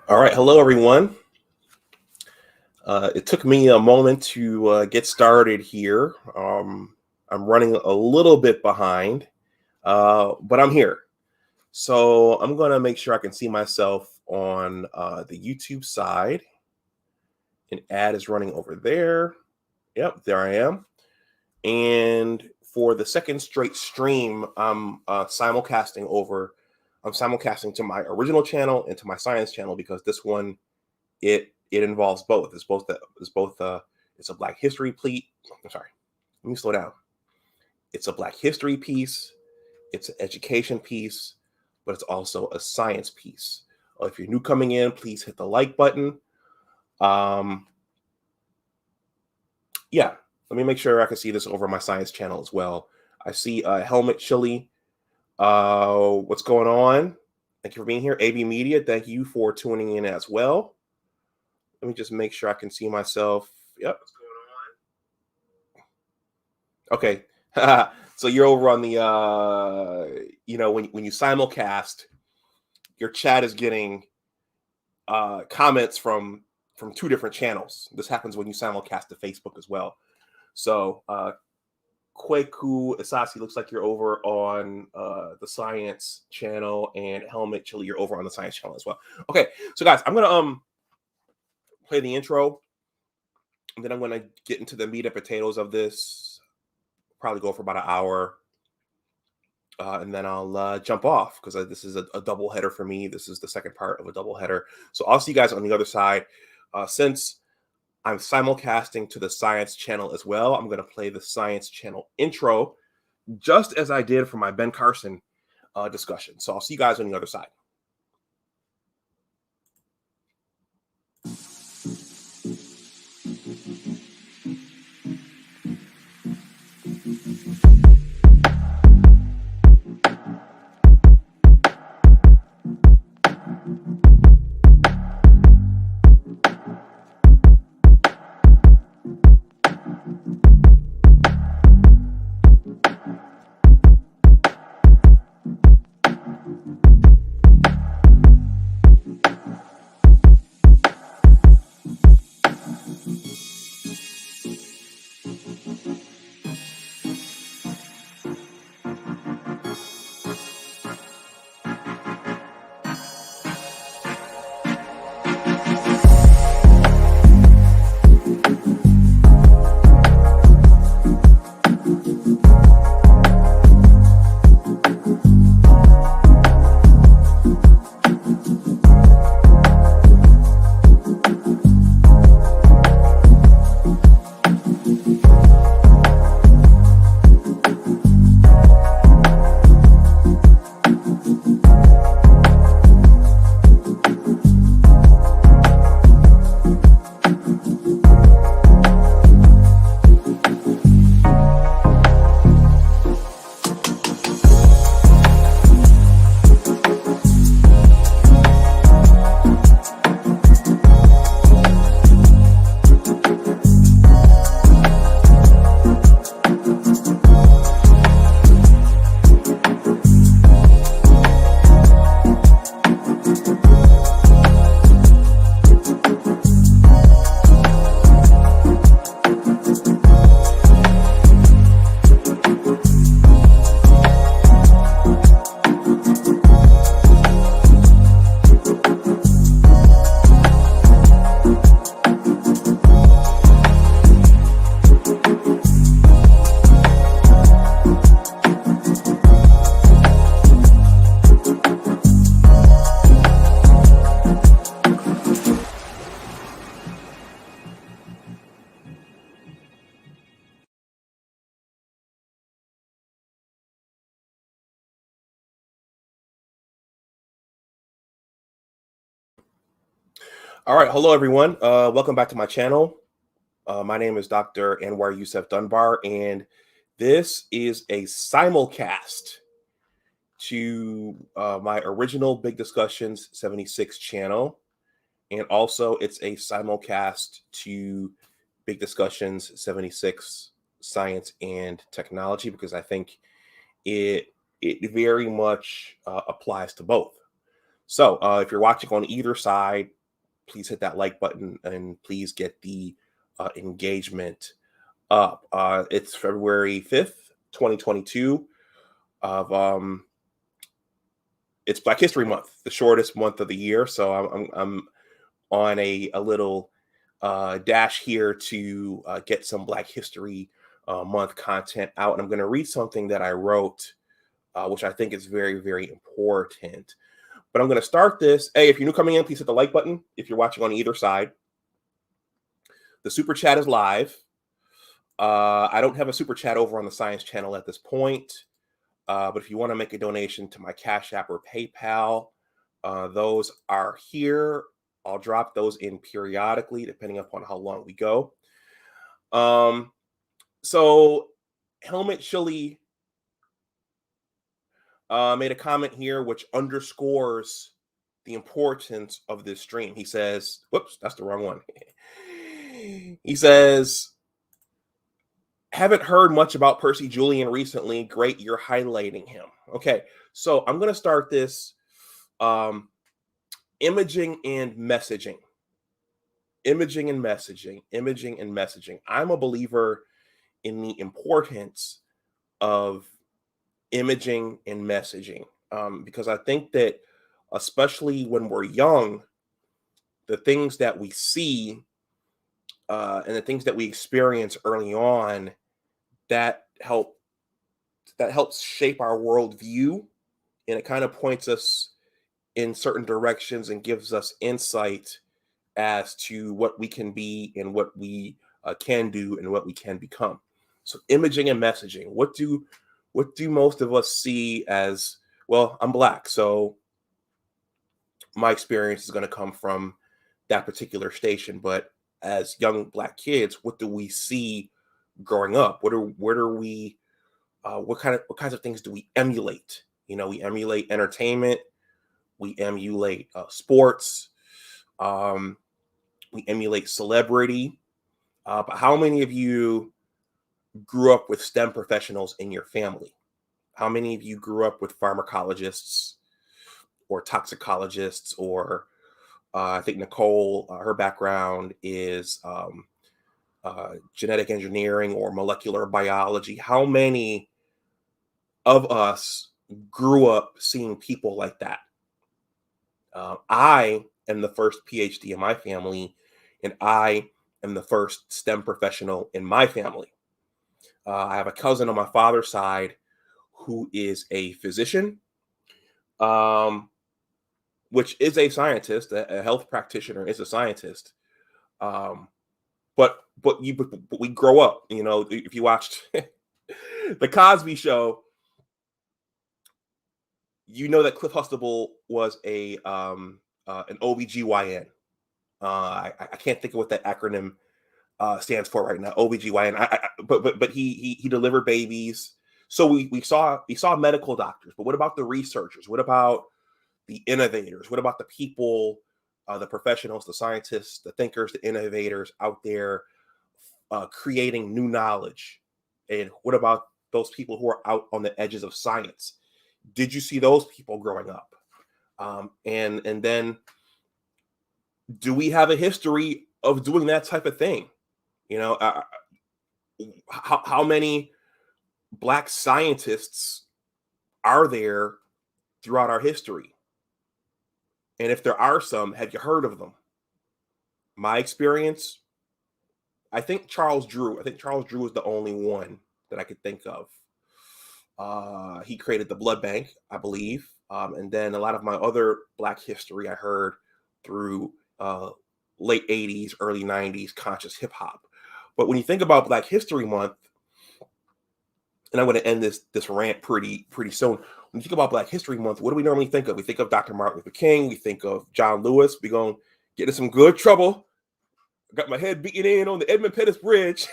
All right, hello everyone. It took me a moment to get started here. I'm running a little bit behind, but I'm here. So I'm going to make sure I can see myself on the YouTube side. An ad is running over there. Yep, there I am. And for the second straight stream, I'm simulcasting to my original channel and to my science channel because this one it involves both. It's a Black History piece. I'm sorry. Let me slow down. It's a Black History piece. It's an education piece, but it's also a science piece. If you're new coming in, please hit the like button. Yeah, let me make sure I can see this over my science channel as well. I see Helmet Chili. What's going on? Thank you for being here. AB Media, thank you for tuning in as well. Let me just make sure I can see myself. Yep. What's going on? Okay. So you're over on the when you simulcast, your chat is getting comments from two different channels. This happens when you simulcast to Facebook as well. So Kweku Isasi looks like you're over on the science channel, and Helmet Chili, you're over on the science channel as well. Okay, so guys, I'm gonna play the intro, and then I'm gonna get into the meat and potatoes of this. Probably go for about an hour, and then I'll jump off because this is a double header for me. This is the second part of a double header. So I'll see you guys on the other side. Since I'm simulcasting to the science channel as well, I'm going to play the science channel intro, just as I did for my Ben Carson discussion. So I'll see you guys on the other side. All right, hello everyone. Welcome back to my channel. My name is Dr. Anwar Youssef Dunbar, and this is a simulcast to my original Big Discussions 76 channel, and also it's a simulcast to Big Discussions 76 Science and Technology because I think it very much applies to both. So if you're watching on either side, please hit that like button and please get the engagement up. It's February 5th, 2022 of it's Black History Month, the shortest month of the year. So I'm on a little dash here to get some Black History Month content out. And I'm going to read something that I wrote, which I think is very, very important. But I'm going to start this. Hey, if you're new coming in, please hit the like button. If you're watching on either side, the super chat is live. I don't have a super chat over on the Science channel at this point. But if you want to make a donation to my Cash App or PayPal, those are here. I'll drop those in periodically, depending upon how long we go. So Helmet Chili made a comment here which underscores the importance of this stream. He says, whoops, that's the wrong one. He says, haven't heard much about Percy Julian recently. Great, you're highlighting him. Okay, so I'm going to start this imaging and messaging. Imaging and messaging. Imaging and messaging. I'm a believer in the importance of imaging and messaging because I think that especially when we're young, the things that we see and the things that we experience early on that helps shape our worldview, and it kind of points us in certain directions and gives us insight as to what we can be and what we can do and what we can become. So imaging and messaging. What do most of us see as, well, I'm Black, so my experience is going to come from that particular station. But as young Black kids, what do we see growing up? What kinds of things do we emulate? We emulate entertainment, we emulate sports, we emulate celebrity. But how many of you grew up with STEM professionals in your family? How many of you grew up with pharmacologists or toxicologists, or I think Nicole, her background is genetic engineering or molecular biology. How many of us grew up seeing people like that? I am the first PhD in my family, and I am the first STEM professional in my family. I have a cousin on my father's side who is a physician, which is a scientist. A health practitioner is a scientist. But we grow up. If you watched the Cosby Show, that Cliff Huxtable was an OBGYN. I can't think of what that acronym stands for right now. OBGYN. But he delivered babies. So we saw medical doctors, but what about the researchers? What about the innovators? What about the people, the professionals, the scientists, the thinkers, the innovators out there creating new knowledge? And what about those people who are out on the edges of science? Did you see those people growing up? And then, do we have a history of doing that type of thing? How many Black scientists are there throughout our history? And if there are some, have you heard of them? My experience, I think Charles Drew is the only one that I could think of. He created the blood bank, I believe. And then a lot of my other Black history I heard through late 80s, early 90s conscious hip hop. But when you think about Black History Month, and I'm going to end this rant pretty soon. When you think about Black History Month, what do we normally think of? We think of Dr. Martin Luther King. We think of John Lewis. We're going to get in some good trouble. I got my head beaten in on the Edmund Pettus Bridge.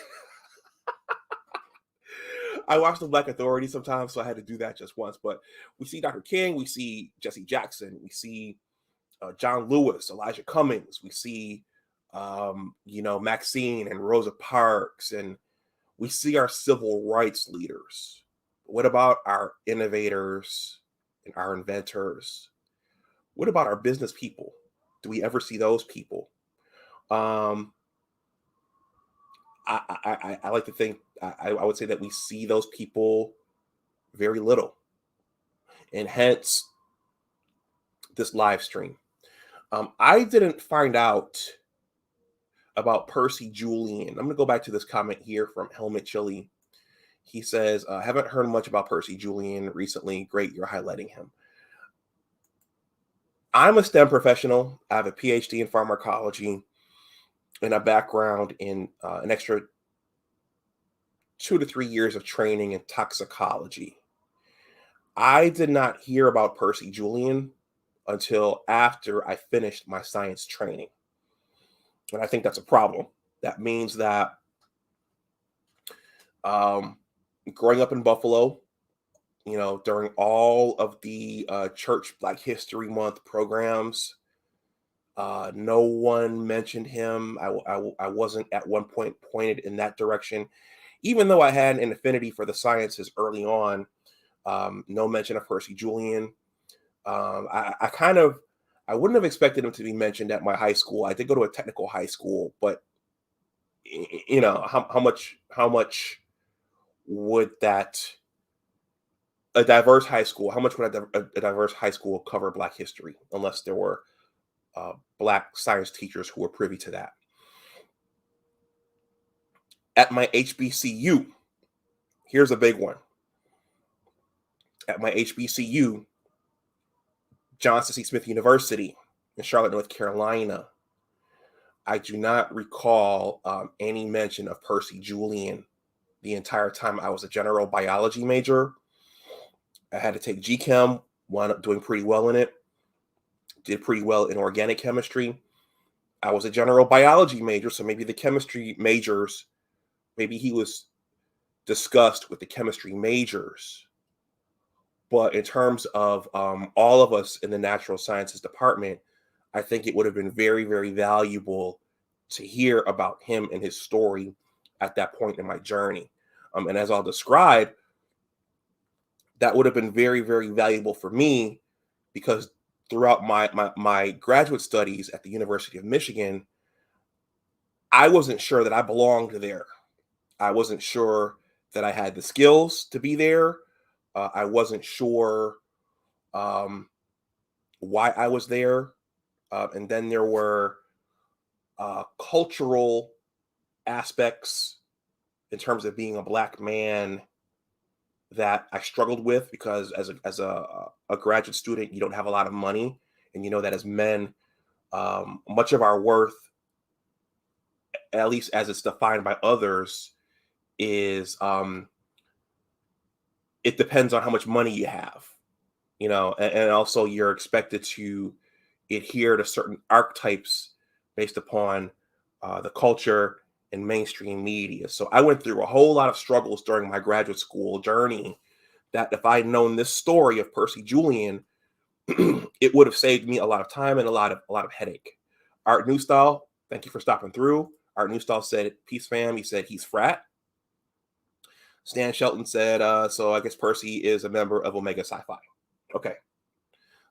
I watch the Black Authority sometimes, so I had to do that just once. But we see Dr. King. We see Jesse Jackson. We see John Lewis, Elijah Cummings. We see, Maxine and Rosa Parks, and we see our civil rights leaders. What about our innovators and our inventors? What about our business people? Do we ever see those people? Um, I like to think I would say that we see those people very little, and hence this live stream. I didn't find out about Percy Julian. I'm going to go back to this comment here from Helmet Chili. He says, haven't heard much about Percy Julian recently. Great, you're highlighting him. I'm a STEM professional. I have a PhD in pharmacology and a background in an extra 2 to 3 years of training in toxicology. I did not hear about Percy Julian until after I finished my science training. And I think that's a problem. That means that growing up in Buffalo, during all of the church Black History Month programs, no one mentioned him. I wasn't at one point pointed in that direction, even though I had an affinity for the sciences early on. No mention of Percy Julian. I wouldn't have expected him to be mentioned at my high school. I did go to a technical high school, but how much would that a diverse high school? How much would a diverse high school cover Black history, unless there were Black science teachers who were privy to that? At my HBCU, here's a big one. At my HBCU, Johnson C. Smith University in Charlotte, North Carolina, I do not recall any mention of Percy Julian the entire time I was a general biology major. I had to take GChem, wound up doing pretty well in it, did pretty well in organic chemistry. I was a general biology major, so maybe the chemistry majors, maybe he was discussed with the chemistry majors. But in terms of all of us in the natural sciences department, I think it would have been very, very valuable to hear about him and his story at that point in my journey. And as I'll describe, that would have been very, very valuable for me, because throughout my graduate studies at the University of Michigan, I wasn't sure that I belonged there. I wasn't sure that I had the skills to be there. I wasn't sure why I was there. And then there were cultural aspects in terms of being a Black man that I struggled with, because as a graduate student, you don't have a lot of money, and you know that as men, much of our worth, at least as it's defined by others, is it depends on how much money you have, and also you're expected to adhere to certain archetypes based upon the culture and mainstream media. So I went through a whole lot of struggles during my graduate school journey that if I'd known this story of Percy Julian, it would have saved me a lot of time and a lot of headache. Art Newstall, thank you for stopping through. Art Newstall said, "Peace, fam." He said he's frat. Stan Shelton said, so I guess Percy is a member of Omega Sci-Fi. Okay.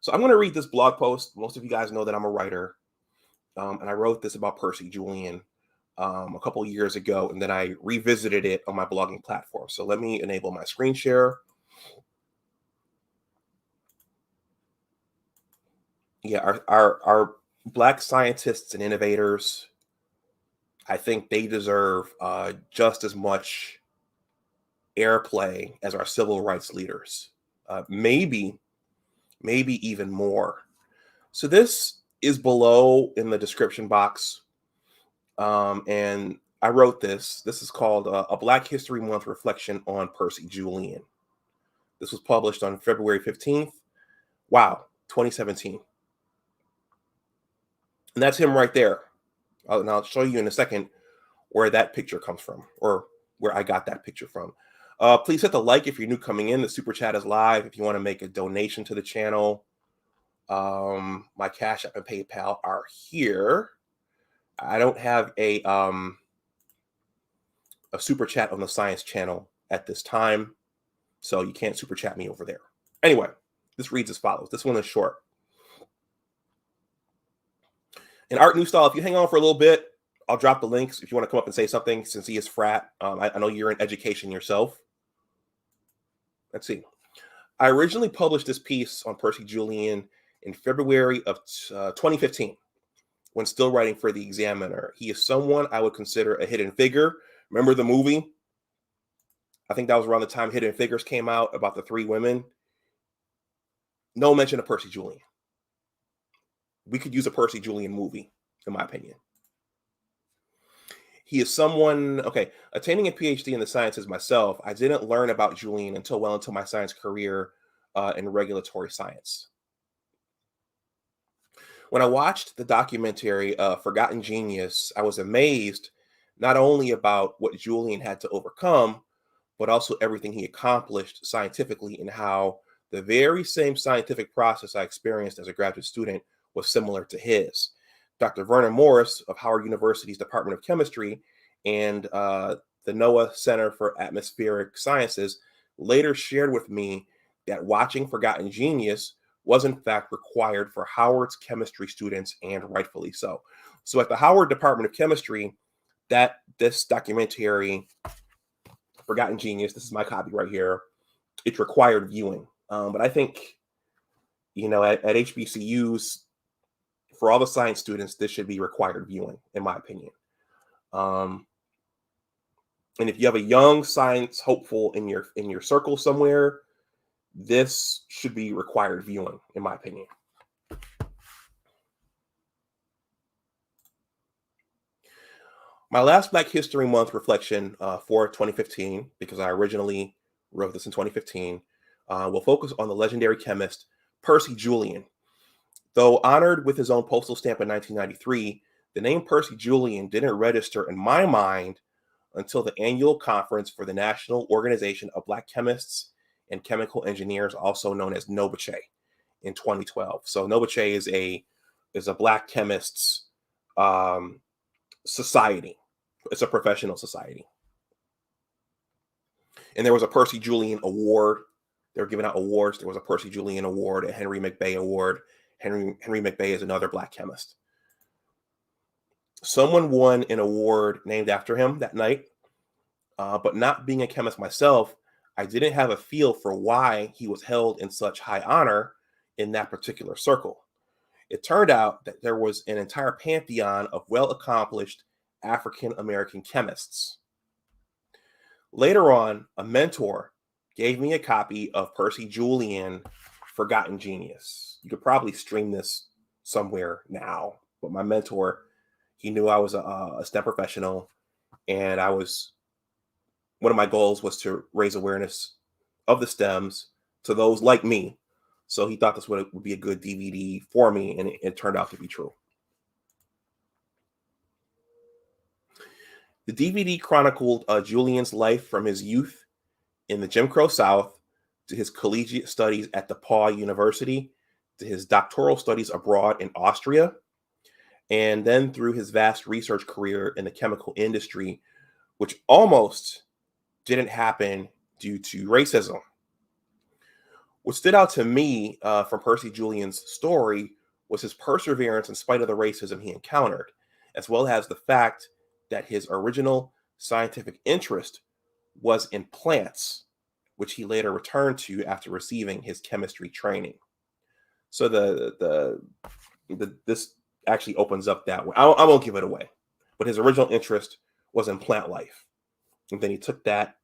So I'm going to read this blog post. Most of you guys know that I'm a writer. And I wrote this about Percy Julian a couple years ago, and then I revisited it on my blogging platform. So let me enable my screen share. Yeah, our Black scientists and innovators, I think they deserve just as much airplay as our civil rights leaders. Maybe even more. So this is below in the description box. And I wrote this. This is called A Black History Month Reflection on Percy Julian. This was published on February 15th. Wow, 2017. And that's him right there. And I'll show you in a second where that picture comes from, or where I got that picture from. Please hit the like if you're new coming in. The super chat is live. If you want to make a donation to the channel, my Cash App and PayPal are here. I don't have a super chat on the science channel at this time, so you can't super chat me over there. Anyway, this reads as follows. This one is short. And Art Newstall, if you hang on for a little bit, I'll drop the links if you want to come up and say something, since he is frat. I know you're in education yourself. Let's see. I originally published this piece on Percy Julian in February of 2015, when still writing for the Examiner. He is someone I would consider a hidden figure. Remember the movie? I think that was around the time Hidden Figures came out, about the three women. No mention of Percy Julian. We could use a Percy Julian movie, in my opinion. He is someone, okay, attaining a PhD in the sciences myself, I didn't learn about Julian until well into my science career in regulatory science. When I watched the documentary Forgotten Genius, I was amazed not only about what Julian had to overcome, but also everything he accomplished scientifically, and how the very same scientific process I experienced as a graduate student was similar to his. Dr. Vernon Morris of Howard University's Department of Chemistry and the NOAA Center for Atmospheric Sciences later shared with me that watching Forgotten Genius was in fact required for Howard's chemistry students, and rightfully so. So at the Howard Department of Chemistry, this documentary, Forgotten Genius, this is my copy right here, it's required viewing. But I think, at HBCUs, for all the science students, this should be required viewing, in my opinion. And if you have a young science hopeful in your circle somewhere, this should be required viewing, in my opinion. My last Black History Month reflection for 2015, because I originally wrote this in 2015, will focus on the legendary chemist Percy Julian. Though honored with his own postal stamp in 1993, the name Percy Julian didn't register in my mind until the annual conference for the National Organization of Black Chemists and Chemical Engineers, also known as NOBCHE, in 2012. So NOBCHE is a Black chemists society. It's a professional society. And there was a Percy Julian Award. They were giving out awards. There was a Percy Julian Award, a Henry McBay Award. Henry McBay is another Black chemist. Someone won an award named after him that night, but not being a chemist myself, I didn't have a feel for why he was held in such high honor in that particular circle. It turned out that there was an entire pantheon of well-accomplished African-American chemists. Later on, a mentor gave me a copy of Percy Julian, Forgotten Genius. You could probably stream this somewhere now, but my mentor, he knew I was a STEM professional, and one of my goals was to raise awareness of the STEMs to those like me. So he thought this would be a good DVD for me, and it turned out to be true. The DVD chronicled Julian's life from his youth in the Jim Crow South to his collegiate studies at DePauw University, to his doctoral studies abroad in Austria, and then through his vast research career in the chemical industry, which almost didn't happen due to racism. What stood out to me from Percy Julian's story was his perseverance in spite of the racism he encountered, as well as the fact that his original scientific interest was in plants, which he later returned to after receiving his chemistry training. So this actually opens up that way. I won't give it away, but his original interest was in plant life, and then he took that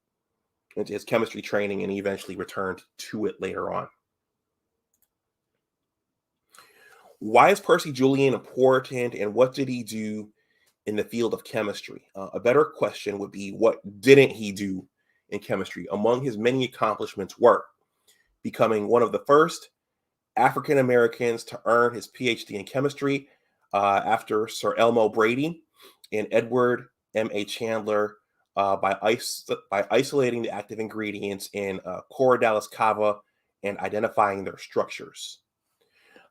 into his chemistry training, and he eventually returned to it later on. Why is Percy Julian important, and what did he do in the field of chemistry? A better question would be, what didn't he do in chemistry? Among his many accomplishments were becoming one of the first African Americans to earn his PhD in chemistry after Sir Elmo Brady and Edward M.A. Chandler by isolating the active ingredients in Corydalis cava and identifying their structures.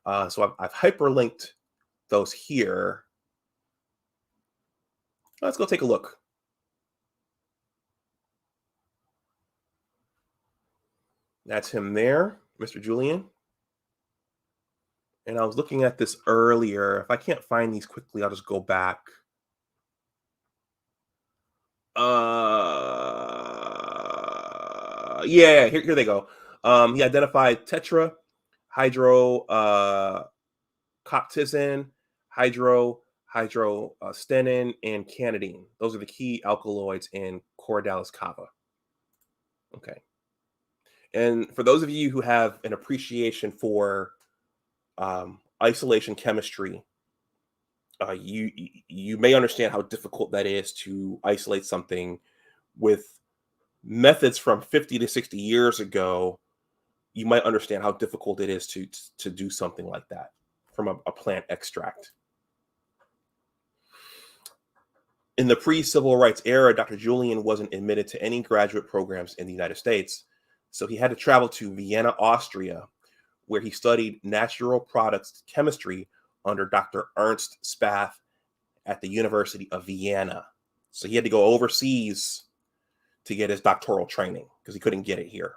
So I've hyperlinked those here. Let's go take a look. That's him there, Mr. Julian. And I was looking at this earlier. If I can't find these quickly, I'll just go back. Yeah, here they go. He identified tetrahydrococtizin, hydrostenin, and canidine. Those are the key alkaloids in Cordalis cava. Okay. And for those of you who have an appreciation for isolation chemistry, you may understand how difficult that is to isolate something with methods from 50 to 60 years ago. You might understand how difficult it is to do something like that from a plant extract. In the pre-civil rights era, Dr. Julian wasn't admitted to any graduate programs in the United States, so he had to travel to Vienna, Austria, where he studied natural products chemistry under Dr. Ernst Spath at the University of Vienna. So he had to go overseas to get his doctoral training because he couldn't get it here.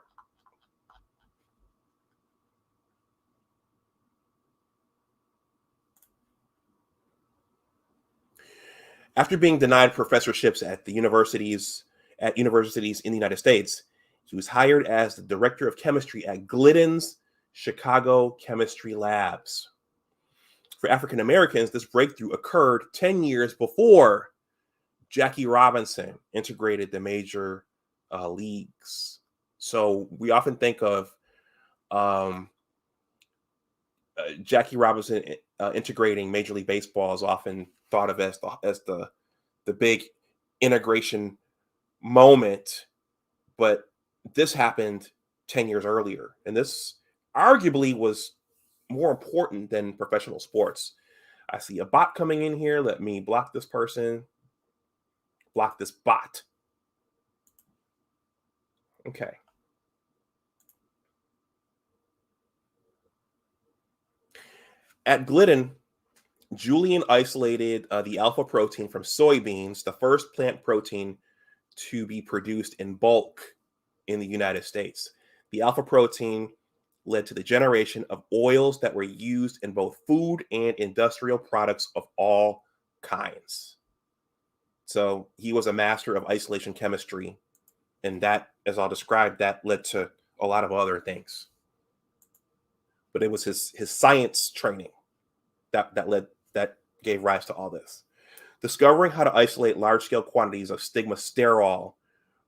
After being denied professorships at universities in the United States, he was hired as the director of chemistry at Glidden's Chicago Chemistry Labs. For African Americans, this breakthrough occurred 10 years before Jackie Robinson integrated the major leagues. So we often think of Jackie Robinson integrating Major League Baseball is often thought of as the big integration moment, but this happened 10 years earlier, and this arguably was more important than professional sports. I see a bot coming in here. Let me block this person, block this bot. Okay. At Glidden, Julian isolated the alpha protein from soybeans, the first plant protein to be produced in bulk in the United States. The alpha protein led to the generation of oils that were used in both food and industrial products of all kinds. So he was a master of isolation chemistry, and that, as I'll describe, that led to a lot of other things. But it was his science training that gave rise to all this. Discovering how to isolate large-scale quantities of stigmasterol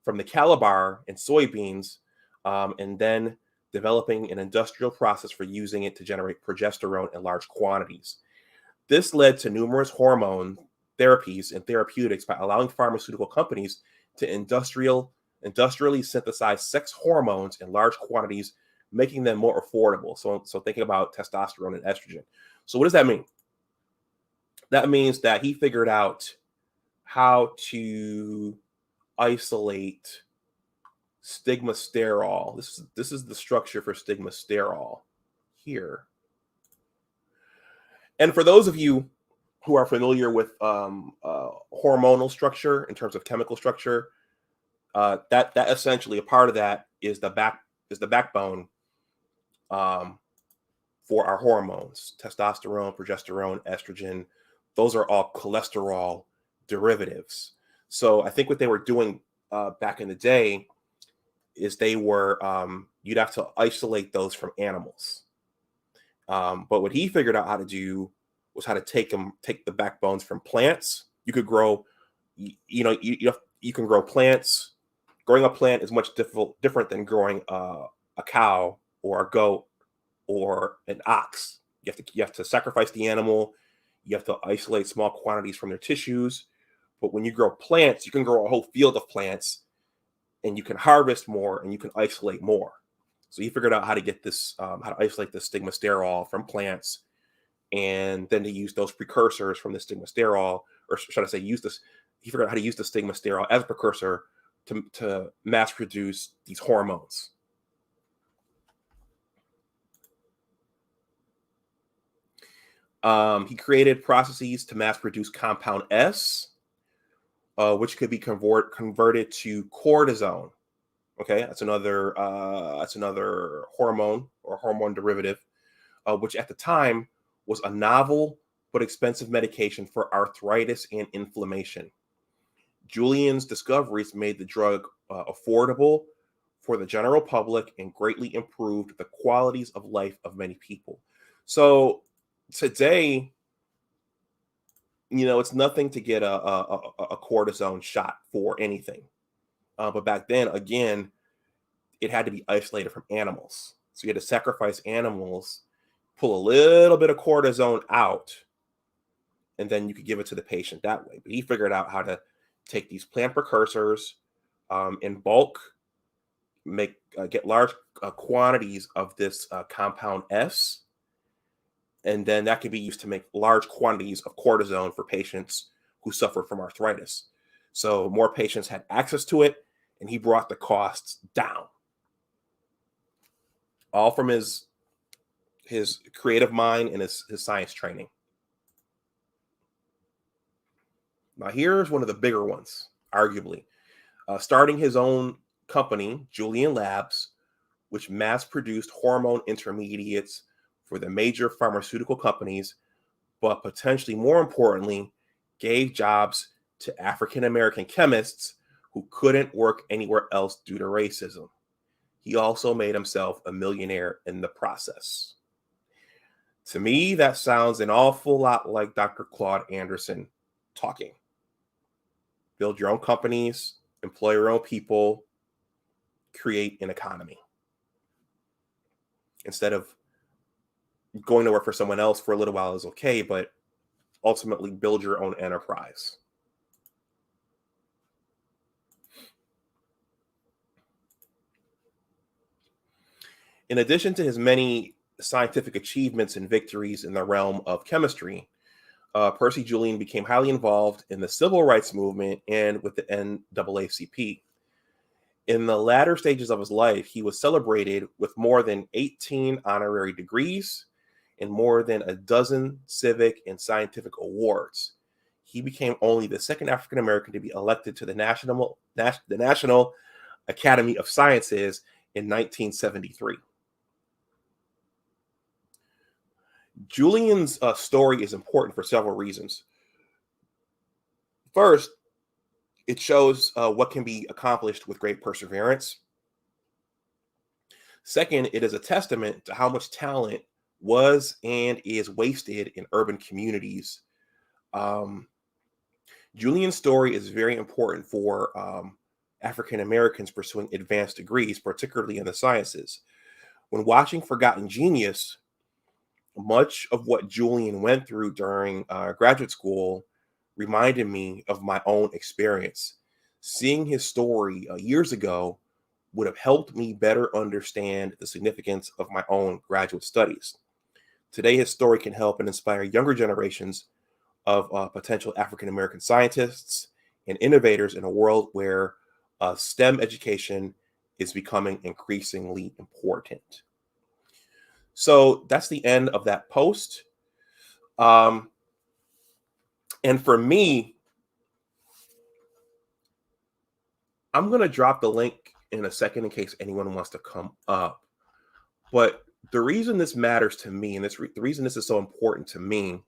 from the calabar in soybeans, and then developing an industrial process for using it to generate progesterone in large quantities. This led to numerous hormone therapies and therapeutics by allowing pharmaceutical companies to industrially synthesize sex hormones in large quantities, making them more affordable. So thinking about testosterone and estrogen. So what does that mean? That means that he figured out how to isolate stigmasterol. This is the structure for stigmasterol here. And for those of you who are familiar with hormonal structure in terms of chemical structure, that essentially a part of that is the backbone for our hormones: testosterone, progesterone, estrogen. Those are all cholesterol derivatives. So I think what they were doing back in the day is they were you'd have to isolate those from animals. But what he figured out how to do was how to take the backbones from plants. You could grow, you can grow plants. Growing a plant is much different than growing a cow or a goat or an ox. You have to sacrifice the animal. You have to isolate small quantities from their tissues. But when you grow plants, you can grow a whole field of plants, and you can harvest more and you can isolate more. So he figured out how to get this, how to isolate the stigmasterol from plants, and then to use those precursors from the stigmasterol, or should I say, he figured out how to use the stigmasterol as a precursor to mass produce these hormones. He created processes to mass produce compound S, which could be converted to cortisone. Okay, that's another hormone or hormone derivative. which at the time was a novel but expensive medication for arthritis and inflammation. Julian's discoveries made the drug affordable for the general public and greatly improved the qualities of life of many people. So today, it's nothing to get a cortisone shot for anything. But back then, again, it had to be isolated from animals. So you had to sacrifice animals, pull a little bit of cortisone out, and then you could give it to the patient that way. But he figured out how to take these plant precursors in bulk, get large quantities of this compound S, and then that could be used to make large quantities of cortisone for patients who suffer from arthritis. So more patients had access to it, and he brought the costs down. All from his creative mind and his science training. Now here's one of the bigger ones, arguably. Starting his own company, Julian Labs, which mass-produced hormone intermediates for the major pharmaceutical companies, but potentially more importantly, gave jobs to African-American chemists who couldn't work anywhere else due to racism. He also made himself a millionaire in the process. To me, that sounds an awful lot like Dr. Claude Anderson talking. Build your own companies, employ your own people, create an economy. Instead of going to work for someone else for a little while is okay, but ultimately build your own enterprise. In addition to his many scientific achievements and victories in the realm of chemistry, Percy Julian became highly involved in the civil rights movement and with the NAACP. In the latter stages of his life, he was celebrated with more than 18 honorary degrees and more than a dozen civic and scientific awards. He became only the second African American to be elected to the National Academy of Sciences in 1973. Julian's story is important for several reasons. First, it shows what can be accomplished with great perseverance. Second, it is a testament to how much talent was and is wasted in urban communities. Julian's story is very important for African Americans pursuing advanced degrees, particularly in the sciences. When watching Forgotten Genius, much of what Julian went through during graduate school reminded me of my own experience. Seeing his story years ago would have helped me better understand the significance of my own graduate studies. Today, his story can help and inspire younger generations of potential African American scientists and innovators in a world where STEM education is becoming increasingly important. So that's the end of that post. And for me, I'm going to drop the link in a second in case anyone wants to come up. But the reason this matters to me, and the reason this is so important to me,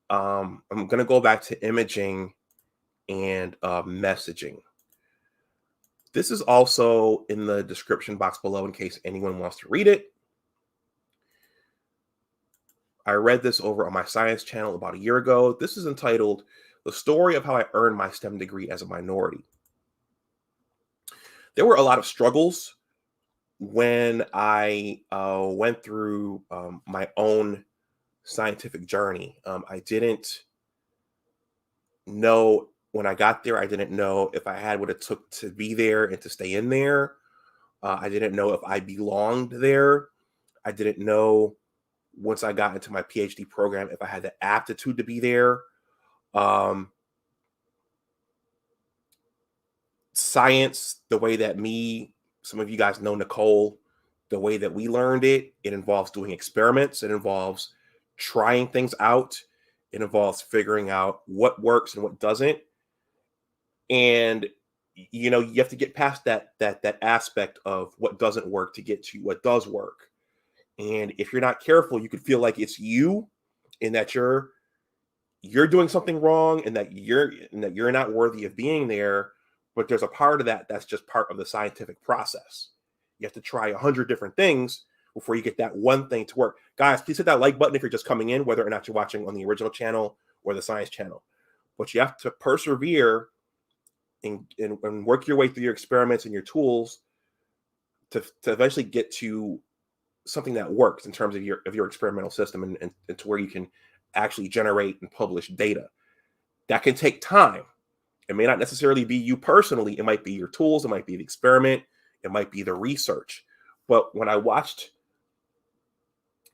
I'm going to go back to imaging and messaging. This is also in the description box below in case anyone wants to read it. I read this over on my science channel about a year ago. This is entitled "The Story of How I Earned My STEM Degree as a Minority." There were a lot of struggles when I went through my own scientific journey. I didn't know when I got there, I didn't know if I had what it took to be there and to stay in there. I didn't know if I belonged there. I didn't know once I got into my PhD program if I had the aptitude to be there. Science, the way that some of you guys know Nicole, the way that we learned it, it involves doing experiments. It involves trying things out. It involves figuring out what works and what doesn't. And you have to get past that aspect of what doesn't work to get to what does work. And if you're not careful, you could feel like it's you, and that you're doing something wrong, and that you're not worthy of being there. But there's a part of that that's just part of the scientific process. You have to try 100 different things before you get that one thing to work. Guys, please hit that like button if you're just coming in, whether or not you're watching on the original channel or the science channel. But you have to persevere and work your way through your experiments and your tools to eventually get to something that works in terms of your experimental system, and to where you can actually generate and publish data. That can take time. It may not necessarily be you personally. It might be your tools. It might be the experiment. It might be the research. But when I watched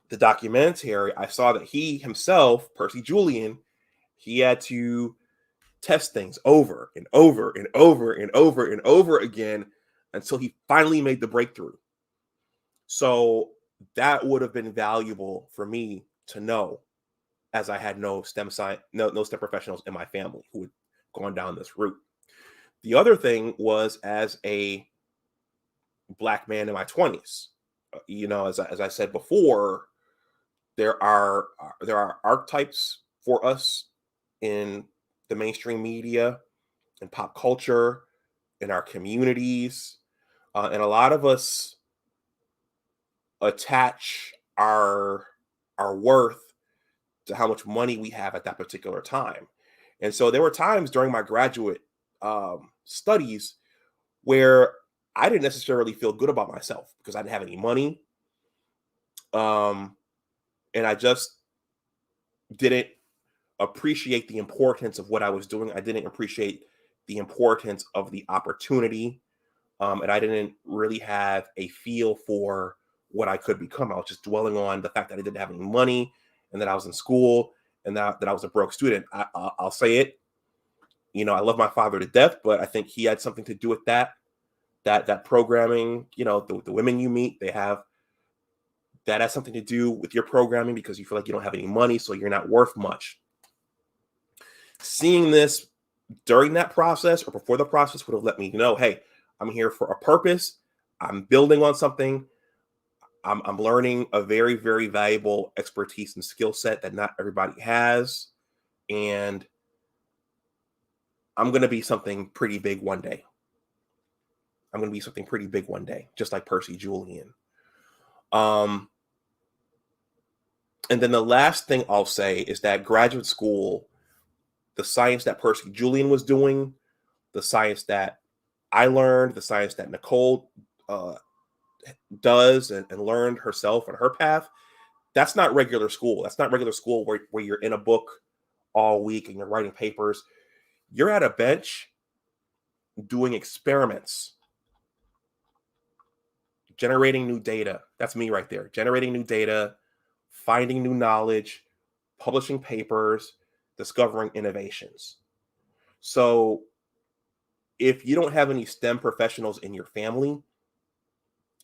the documentary, I saw that he himself, Percy Julian, he had to test things over and over and over and over and over again until he finally made the breakthrough. So that would have been valuable for me to know, as I had no STEM professionals in my family who had gone down this route. The other thing was, as a Black man in my 20s, as I said before, there are archetypes for us in the mainstream media and pop culture, in our communities, and a lot of us attach our worth to how much money we have at that particular time. And so there were times during my graduate studies where I didn't necessarily feel good about myself because I didn't have any money, and I just didn't appreciate the importance of what I was doing. I didn't appreciate the importance of the opportunity, and I didn't really have a feel for what I could become. I was just dwelling on the fact that I didn't have any money, and that I was in school, and that I was a broke student. I'll say it. I love my father to death, but I think he had something to do with that programming. The women you meet, that has something to do with your programming, because you feel like you don't have any money, so you're not worth much. Seeing this during that process or before the process would have let me know, hey, I'm here for a purpose. I'm building on something. I'm learning a very, very valuable expertise and skill set that not everybody has. And I'm going to be something pretty big one day. Just like Percy Julian. And then the last thing I'll say is that graduate school, the science that Percy Julian was doing, the science that I learned, the science that Nicole does and learned herself on her path, that's not regular school. That's not regular school where you're in a book all week and you're writing papers. You're at a bench doing experiments, generating new data. That's me right there. Generating new data, finding new knowledge, publishing papers, discovering innovations. So if you don't have any STEM professionals in your family's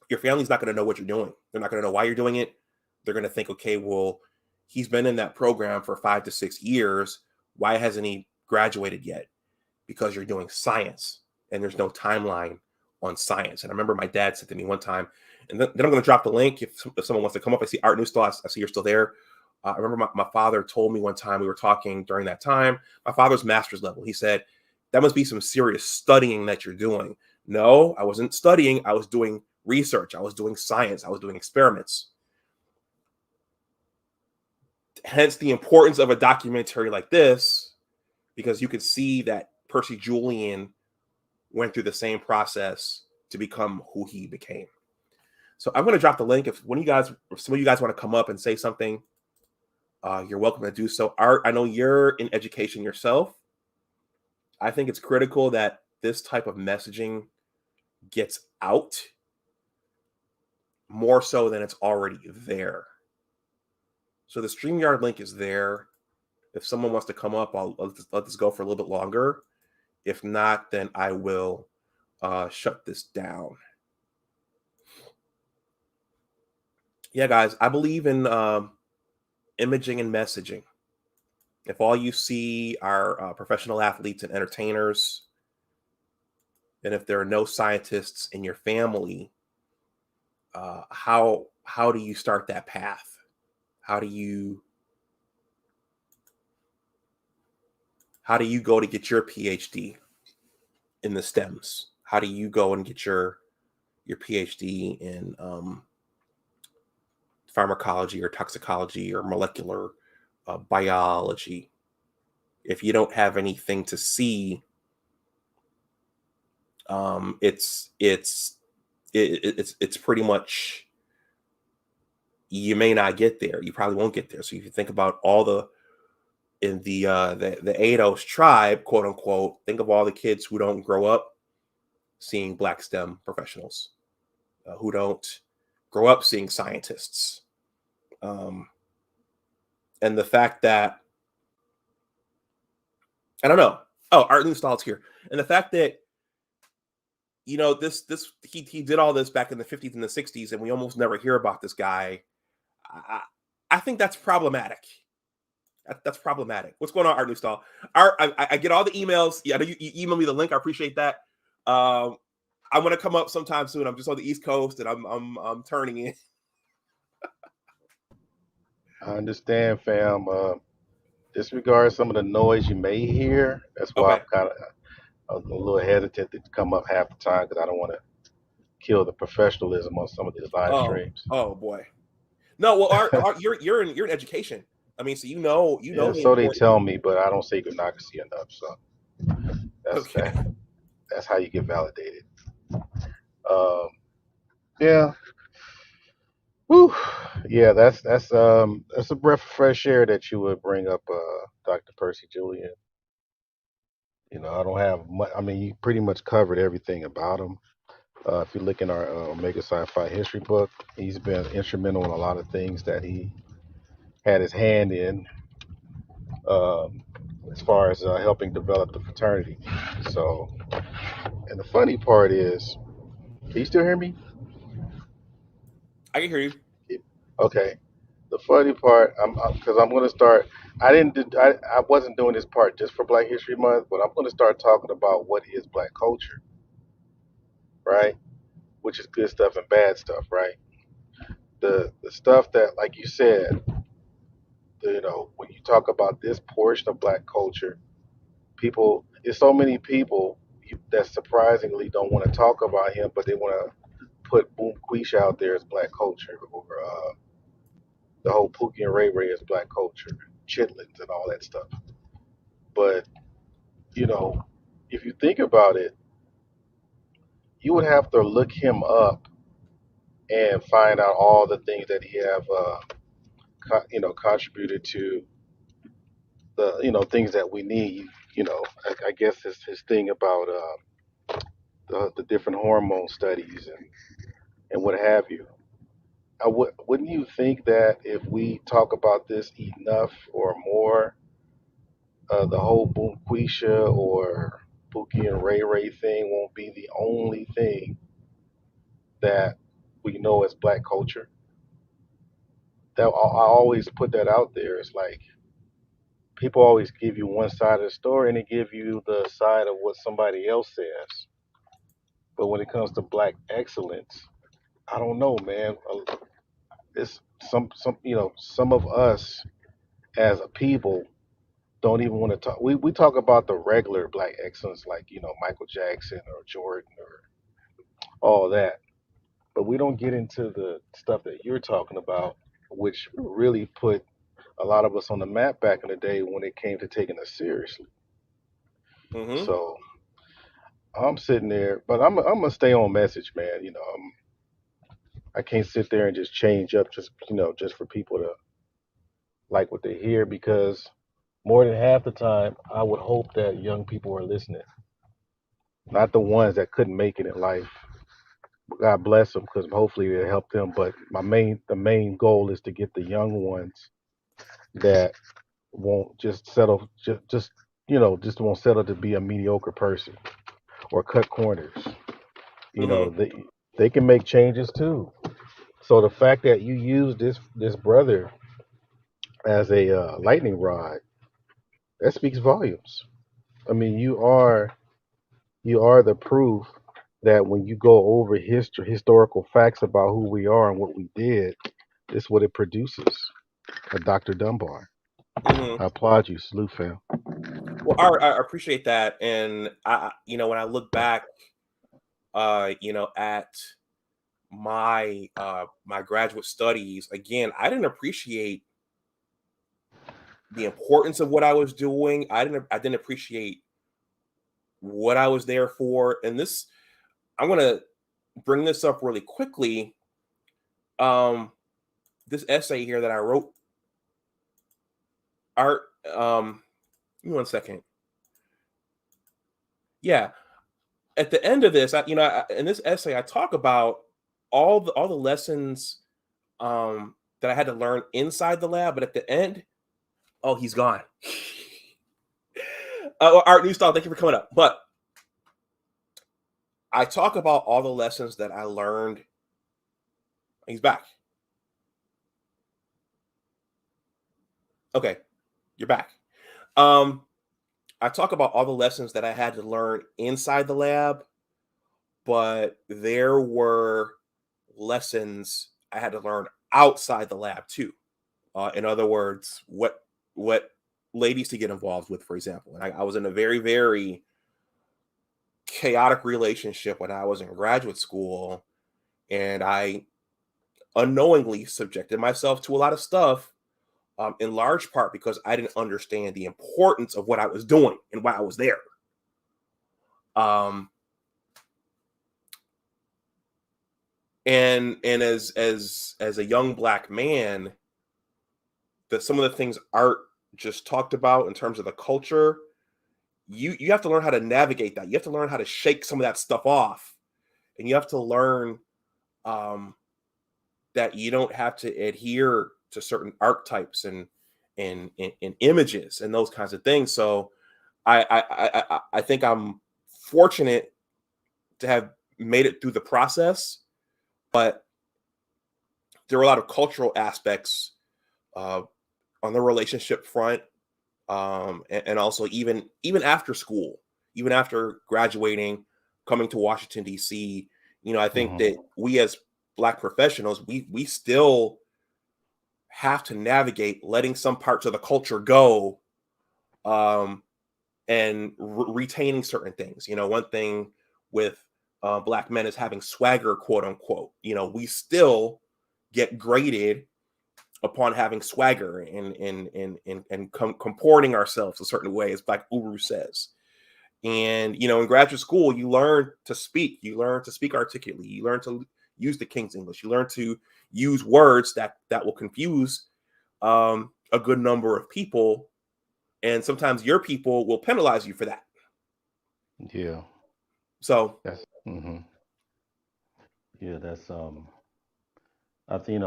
not going to know what you're doing. They're not going to know why you're doing it. They're going to think, okay, well, he's been in that program for 5 to 6 years. Why hasn't he graduated yet? Because you're doing science and there's no timeline on science. And I remember my dad said to me one time, and then I'm going to drop the link if someone wants to come up. I see Art New Still. I see you're still there. I remember my father told me one time, we were talking during that time, my father's master's level. He said, that must be some serious studying that you're doing. No, I wasn't studying. I was doing research. I was doing science. I was doing experiments. Hence the importance of a documentary like this, because you can see that Percy Julian went through the same process to become who he became. So I'm going to drop the link. If some of you guys want to come up and say something, you're welcome to do so. Art, I know you're in education yourself. I think it's critical that this type of messaging gets out more so than it's already there. So the StreamYard link is there. If someone wants to come up, I'll let this go for a little bit longer. If not, then I will shut this down. Yeah, guys, I believe in imaging and messaging. If all you see are professional athletes and entertainers, and if there are no scientists in your family, how how do you start that path? How do you go to get your PhD in the STEMs? How do you go and get your PhD in pharmacology or toxicology or molecular biology? If you don't have anything to see, it's pretty much, you may not get there. You probably won't get there. So if you think about all the ADOS tribe, quote unquote, think of all the kids who don't grow up seeing Black STEM professionals, who don't grow up seeing scientists, and the fact that, I don't know. Oh, Art Newstall's here, and the fact that, you know, he did all this back in the 50s and the 60s, and we almost never hear about this guy. I think that's problematic. That's problematic. What's going on, Art Newstall? Art, I get all the emails. Yeah, you email me the link. I appreciate that. I'm gonna come up sometime soon. I'm just on the East Coast, and I'm turning in. I understand, fam. Disregard some of the noise you may hear. That's why Okay. I'm kind of a little hesitant to come up half the time because I don't want to kill the professionalism on some of these live streams. Oh boy. No, well, Art, you're in education. I mean, so you know Yeah, the so they importance. tell me, but I don't say Gunakasi enough. So that's Okay. that. That's how you get validated. Um, yeah. Whew. Yeah, that's a breath of fresh air that you would bring up, Dr. Percy Julian. You know, I don't have much. I mean, you pretty much covered everything about him. If you look in our Omega Sci-Fi history book, he's been instrumental in a lot of things that he had his hand in, um, as far as helping develop the fraternity. So, and the funny part is, can you still hear me? I can hear you. Okay. The funny part, because I'm going to start. I didn't. I wasn't doing this part just for Black History Month, but I'm going to start talking about what is Black culture, right? Which is good stuff and bad stuff, right? The stuff that, like you said, you know, when you talk about this portion of Black culture, people, there's so many people that surprisingly don't want to talk about him, but they want to put Boom Quisha out there as Black culture, or the whole Pookie and Ray Ray as Black culture, chitlins and all that stuff. But you know, if you think about it, you would have to look him up and find out all the things that he have, contributed to the, things that we need. You know, I guess his thing about the different hormone studies and what have you. Wouldn't you think that if we talk about this enough or more, the whole Boom Quisha or Pookie and Ray Ray thing won't be the only thing that we know as Black culture? That I always put that out there. It's like people always give you one side of the story and they give you the side of what somebody else says. But when it comes to Black excellence, I don't know, man. It's some of us as a people don't even want to talk. We talk about the regular Black excellence, like Michael Jackson or Jordan or all that, but we don't get into the stuff that you're talking about, which really put a lot of us on the map back in the day when it came to taking us seriously. Mm-hmm. So I'm sitting there, but I'm gonna stay on message, man. I can't sit there and just change up just for people to like what they hear, because more than half the time I would hope that young people are listening, not the ones that couldn't make it in life. God bless them, because hopefully it helped them. But the main goal is to get the young ones that won't just settle, just won't settle to be a mediocre person or cut corners. You know, Mm-hmm. they can make changes too. So the fact that you use this brother as a lightning rod, that speaks volumes. I mean, you are the proof that when you go over historical facts about who we are and what we did, this is what it produces. A Dr. Dunbar. Hmm. I applaud you. Salute, fam. Well, I appreciate that, and when I look back, at my graduate studies, again, I didn't appreciate the importance of what I was doing. I didn't appreciate what I was there for, and this I'm gonna bring this up really quickly. Um, this essay here that I wrote, art. Give me 1 second. Yeah, at the end of this, in this essay, I talk about all the lessons that I had to learn inside the lab, but at the end, oh, he's gone. Well, Art Newstall, thank you for coming up. But I talk about all the lessons that I learned. He's back. Okay, you're back. Um, I talk about all the lessons that I had to learn inside the lab, but there were lessons I had to learn outside the lab too. In other words, what ladies to get involved with, for example. And I was in a very, very chaotic relationship when I was in graduate school, and I unknowingly subjected myself to a lot of stuff, in large part because I didn't understand the importance of what I was doing and why I was there. Um, and as a young black man, that some of the things Art just talked about in terms of the culture, you have to learn how to navigate that. You have to learn how to shake some of that stuff off, and you have to learn um, that you don't have to adhere to certain archetypes and images and those kinds of things. So I think I'm fortunate to have made it through the process, but there were a lot of cultural aspects uh, on the relationship front, and also even after school, even after graduating, coming to Washington D.C. I think Hmm. that we as Black professionals, we still have to navigate letting some parts of the culture go, um, and retaining certain things. One thing with Black men is having swagger, quote unquote. We still get graded upon having swagger and comporting ourselves a certain way, as Black Uru says. And in graduate school, you learn to speak. You learn to speak articulately. You learn to use the King's English. You learn to use words that will confuse a good number of people, and sometimes your people will penalize you for that. Yeah, So, that's yeah, that's I think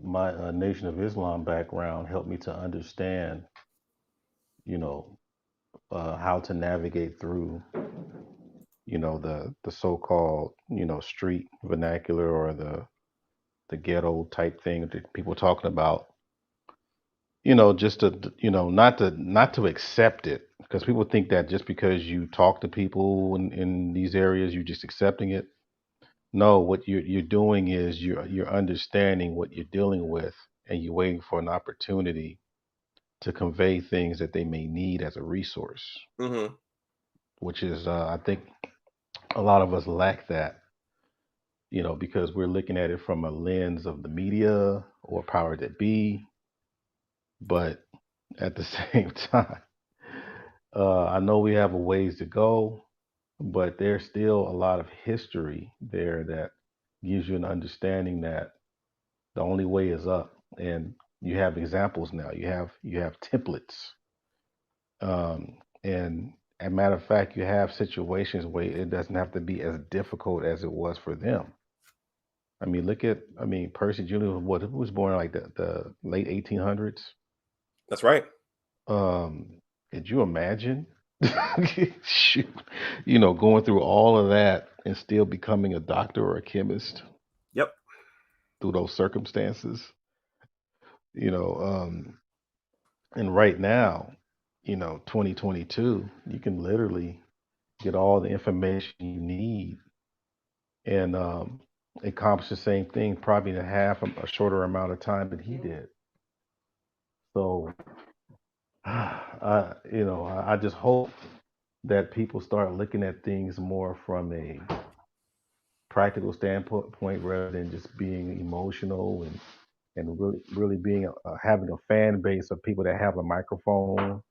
my Nation of Islam background helped me to understand, you know, how to navigate through, the so-called, street vernacular or the ghetto type thing that people talking about, just to, not to accept it, because people think that just because you talk to people in these areas, you're just accepting it. No, what you're doing is you're understanding what you're dealing with, and you're waiting for an opportunity to convey things that they may need as a resource, mhm, which is, I think, a lot of us lack that, because we're looking at it from a lens of the media or power that be. But at the same time, I know we have a ways to go, but there's still a lot of history there that gives you an understanding that the only way is up. And you have examples now. You have templates. And a matter of fact, you have situations where it doesn't have to be as difficult as it was for them. Percy Julian, who was born in like the late 1800s. that's right. Could you imagine? Shoot, going through all of that and still becoming a doctor or a chemist Yep. through those circumstances. You know, um, and right now, 2022, you can literally get all the information you need. and accomplished the same thing probably in a shorter amount of time than he did. So, I just hope that people start looking at things more from a practical standpoint rather than just being emotional and really being having a fan base of people that have a microphone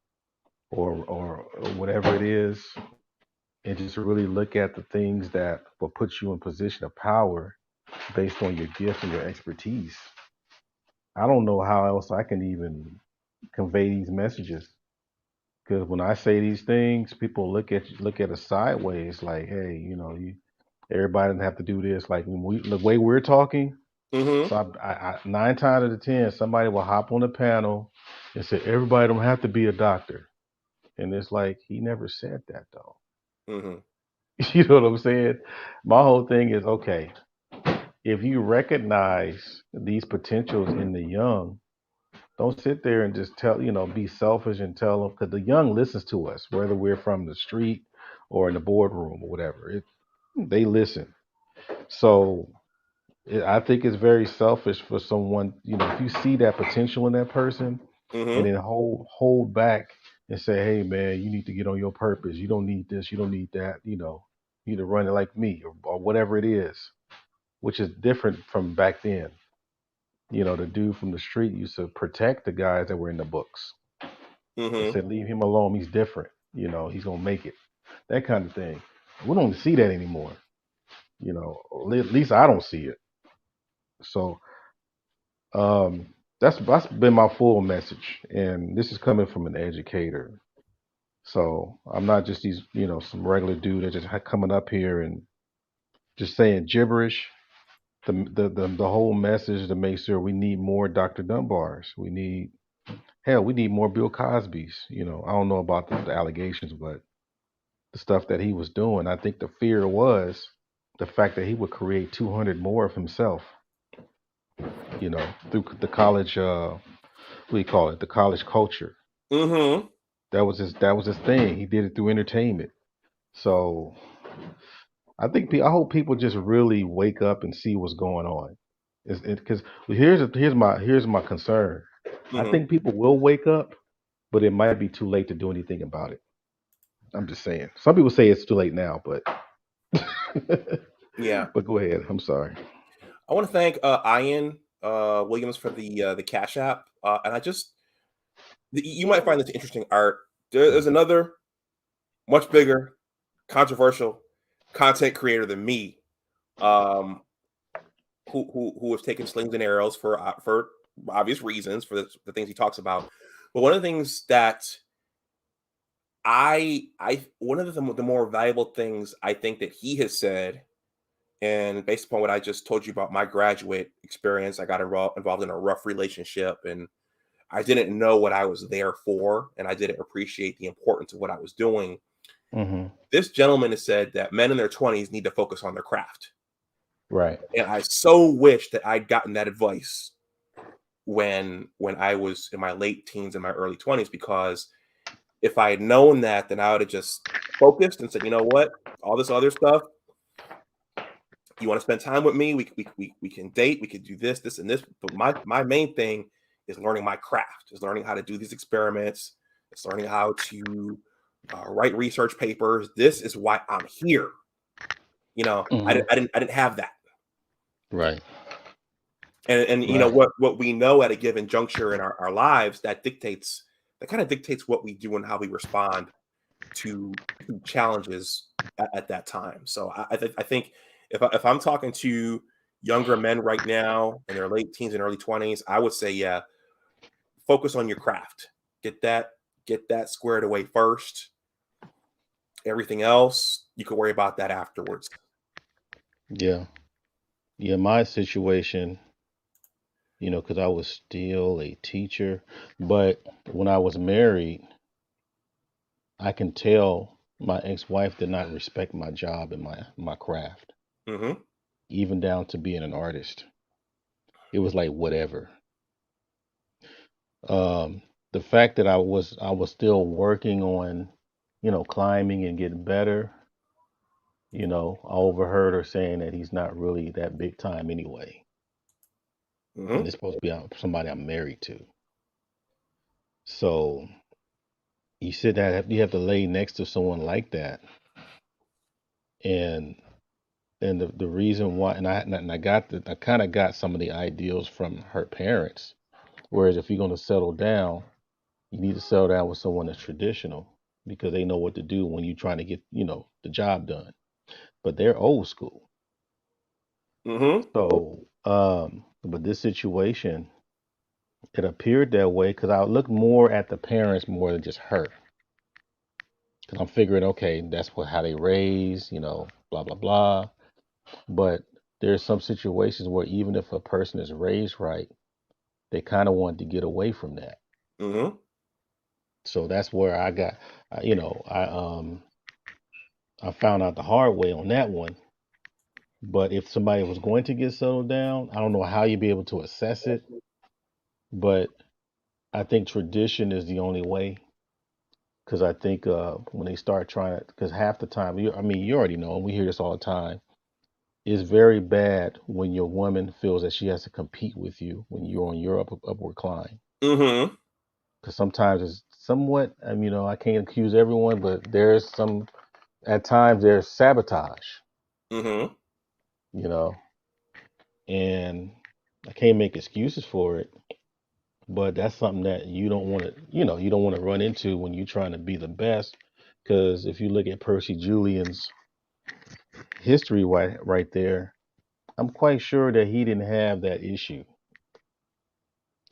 or whatever it is, and just really look at the things that will put you in position of power based on your gift and your expertise. I don't know how else I can even convey these messages because when I say these things, people look at us sideways, like, hey, everybody doesn't have to do this. Like when the way we're talking. Mm-hmm. So I 9 times out of 10, somebody will hop on the panel and say everybody don't have to be a doctor, and it's like he never said that though. Mm-hmm. You know what I'm saying? My whole thing is okay. If you recognize these potentials in the young, don't sit there and just be selfish and tell them because the young listens to us, whether we're from the street or in the boardroom or whatever. They listen. So I think it's very selfish for someone, if you see that potential in that person and Mm-hmm. then hold back and say, hey man, you need to get on your purpose. You don't need this, you don't need that, you need to run it like me or whatever it is, which is different from back then. The dude from the street used to protect the guys that were in the books and Mm-hmm. said, leave him alone, he's different, he's gonna make it. That kind of thing. We don't see that anymore, or at least I don't see it. So that's been my full message, and this is coming from an educator. So I'm not just these, some regular dude that just coming up here and just saying gibberish. The whole message to make sure we need more Dr. Dunbars. We need more Bill Cosby's. I don't know about the allegations, but the stuff that he was doing, I think the fear was the fact that he would create 200 more of himself. Through the college. What do you call it? The college culture. Mm-hmm. That was his thing. He did it through entertainment. So I hope people just really wake up and see what's going on. Because here's my concern. I Mm-hmm. think people will wake up, but it might be too late to do anything about it. I'm just saying. Some people say it's too late now, but Yeah. but go ahead. I'm sorry. I want to thank Ian Williams for the Cash App. And you might find this interesting art. There's another much bigger, controversial content creator than me, um, who has taken slings and arrows for obvious reasons for the things he talks about. But one of the things that I one of the more valuable things I think that he has said, and based upon what I just told you about my graduate experience, I got involved in a rough relationship, and I didn't know what I was there for, and I didn't appreciate the importance of what I was doing. Hmm. This gentleman has said that men in their 20s need to focus on their craft. Right. And I so wish that I'd gotten that advice when I was in my late teens and my early 20s, because if I had known that, then I would have just focused and said, you know what, all this other stuff, you want to spend time with me, we can date, we can do this and this, but my main thing is learning my craft, is learning how to do these experiments, it's learning how to write research papers. This is why I'm here. Hmm. I didn't have that. Right. And Right. what we know at a given juncture in our lives, that kind of dictates what we do and how we respond to challenges at that time. So I think if I'm talking to younger men right now in their late teens and early 20s, I would say, yeah, focus on your craft. Get that get that squared away first. Everything else, you can worry about that afterwards. Yeah. Yeah. My situation, because I was still a teacher. But when I was married, I can tell my ex-wife did not respect my job and my craft, Hmm. even down to being an artist. It was like whatever. Um, the fact that I was still working on, climbing and getting better. I overheard her saying that he's not really that big time anyway, and Mm-hmm. it's supposed to be somebody I'm married to. So you have to lay next to someone like that, and the reason why, and I kind of got some of the ideals from her parents. Whereas if you're going to settle down, you need to settle down with someone that's traditional because they know what to do when you're trying to get the job done. But they're old school. Mm-hmm. So, but this situation, it appeared that way because I looked more at the parents more than just her. Because I'm figuring, okay, that's how they raise, blah blah blah. But there's some situations where even if a person is raised right, they kind of want to get away from that. Mm-hmm. So that's where I got, I found out the hard way on that one. But if somebody was going to get settled down, I don't know how you'd be able to assess it. But I think tradition is the only way. Because I think when they start trying to, because half the time, you already know, and we hear this all the time, it's very bad when your woman feels that she has to compete with you when you're on your upward climb. Mm-hmm. Because sometimes it's somewhat, I can't accuse everyone, but at times there's sabotage, Mm-hmm. you know, and I can't make excuses for it, but that's something that you don't want to run into when you're trying to be the best. Because if you look at Percy Julian's history right there, I'm quite sure that he didn't have that issue.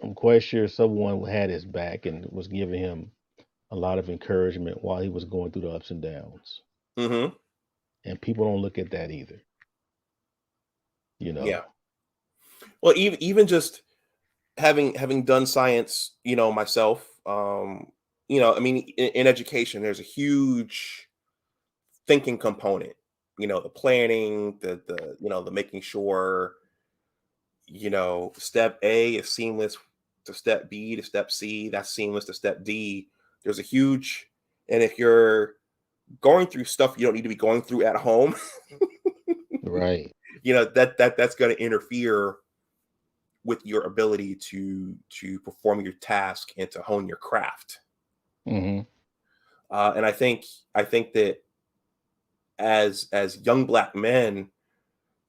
I'm quite sure someone had his back and was giving him a lot of encouragement while he was going through the ups and downs. Mm-hmm. And people don't look at that either, you Yeah. know. Well, even just having done science, myself, I mean, in education, there's a huge thinking component. The planning, the making sure, step A is seamless to step B to step C. That's seamless to step D. There's a huge, and if you're going through stuff you don't need to be going through at home, Right. that's going to interfere with your ability to perform your task and to hone your craft. Hmm. And I think that as young black men,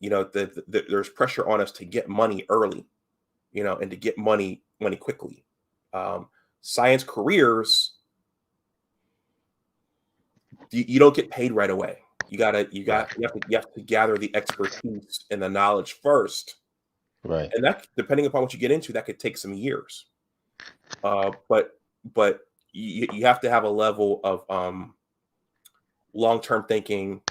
there's pressure on us to get money early, and to get money quickly. Um, Science careers, you don't get paid right away. Right. You have to gather the expertise and the knowledge first, Right. and that, depending upon what you get into, that could take some years. But you have to have a level of long term thinking,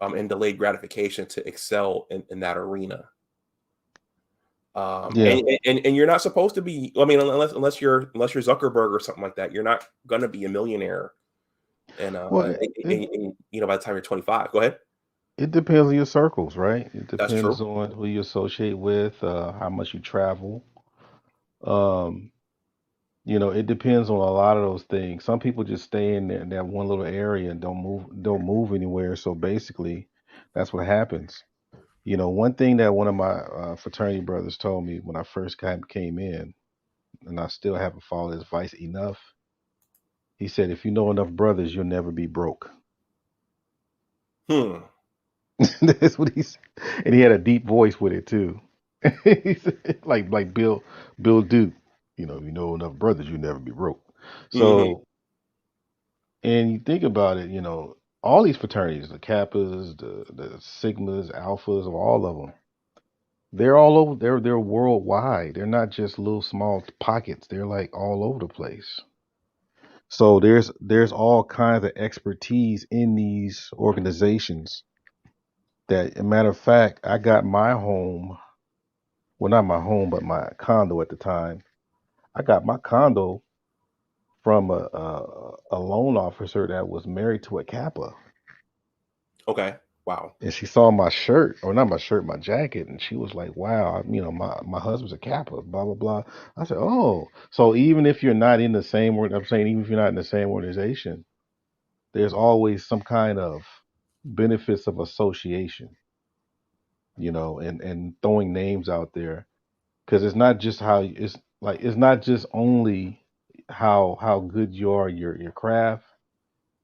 and delayed gratification to excel in that arena. Yeah. And you're not supposed to be. I mean, unless you're Zuckerberg or something like that, you're not gonna be a millionaire. And Well, by the time you're 25, go ahead. it depends on your circles, right? It That's depends true. on who you associate with, how much you travel. Um, it depends on a lot of those things. Some people just stay in that one little area and don't move anywhere. So basically, that's what happens. One thing that one of my fraternity brothers told me when I first came in, and I still haven't followed his advice enough. He said, if you know enough brothers, you'll never be broke. Hmm. That's what he said. And he had a deep voice with it too. He said, like Bill Duke. If you know enough brothers, you'll never be broke. Hmm. So, and you think about it, all these fraternities, the Kappas, the Sigmas, Alphas, all of them, they're all over. They're worldwide. They're not just little small pockets. They're like all over the place. So there's all kinds of expertise in these organizations. That, a matter of fact, I got my home. Well, not my home, but my condo at the time. I got my condo from a loan officer that was married to a Kappa. Okay. Wow. And she saw my shirt, or not my shirt, my jacket, and she was like, "Wow, my husband's a Kappa." Blah blah blah. I said, "Oh, so even if you're not in the same word, I'm saying even if you're not in the same organization, there's always some kind of benefits of association, and throwing names out there, because it's not just how it's not just only how good you are at your craft.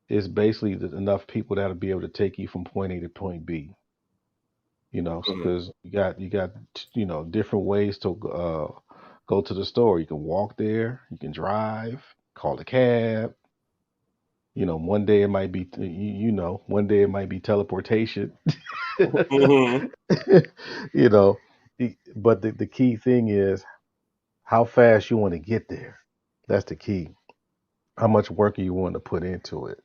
It's basically enough people that'll be able to take you from point A to point B. Mhm. Because you got different ways to go to the store. You can walk there, you can drive, call a cab. One day it might be one day it might be teleportation. Mhm. you know, but the key thing is how fast you want to get there. That's the key. How much work you want to put into it,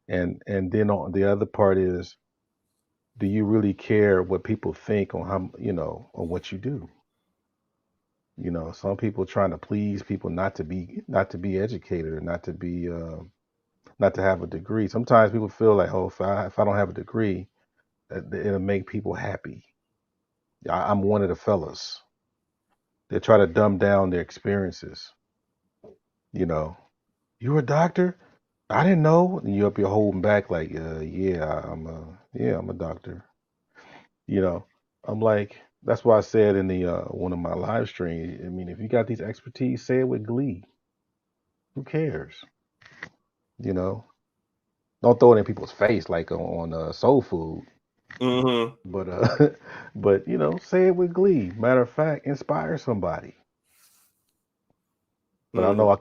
and then on the other part is, do you really care what people think on how on what you do? Some people trying to please people not to be educated, or not to have a degree. Sometimes people feel like, oh, if I don't have a degree, it'll make people happy. I'm one of the fellas. They try to dumb down their experiences. You know, you're a doctor. I didn't know. And you up here holding back like, I'm a doctor. You know, I'm like, that's why I said in the one of my live streams. I mean, if you got these expertise, say it with glee. Who cares? You know, don't throw it in people's face like on soul food. Mhm. But but say it with glee. Matter of fact, inspire somebody. But I Mhm. know I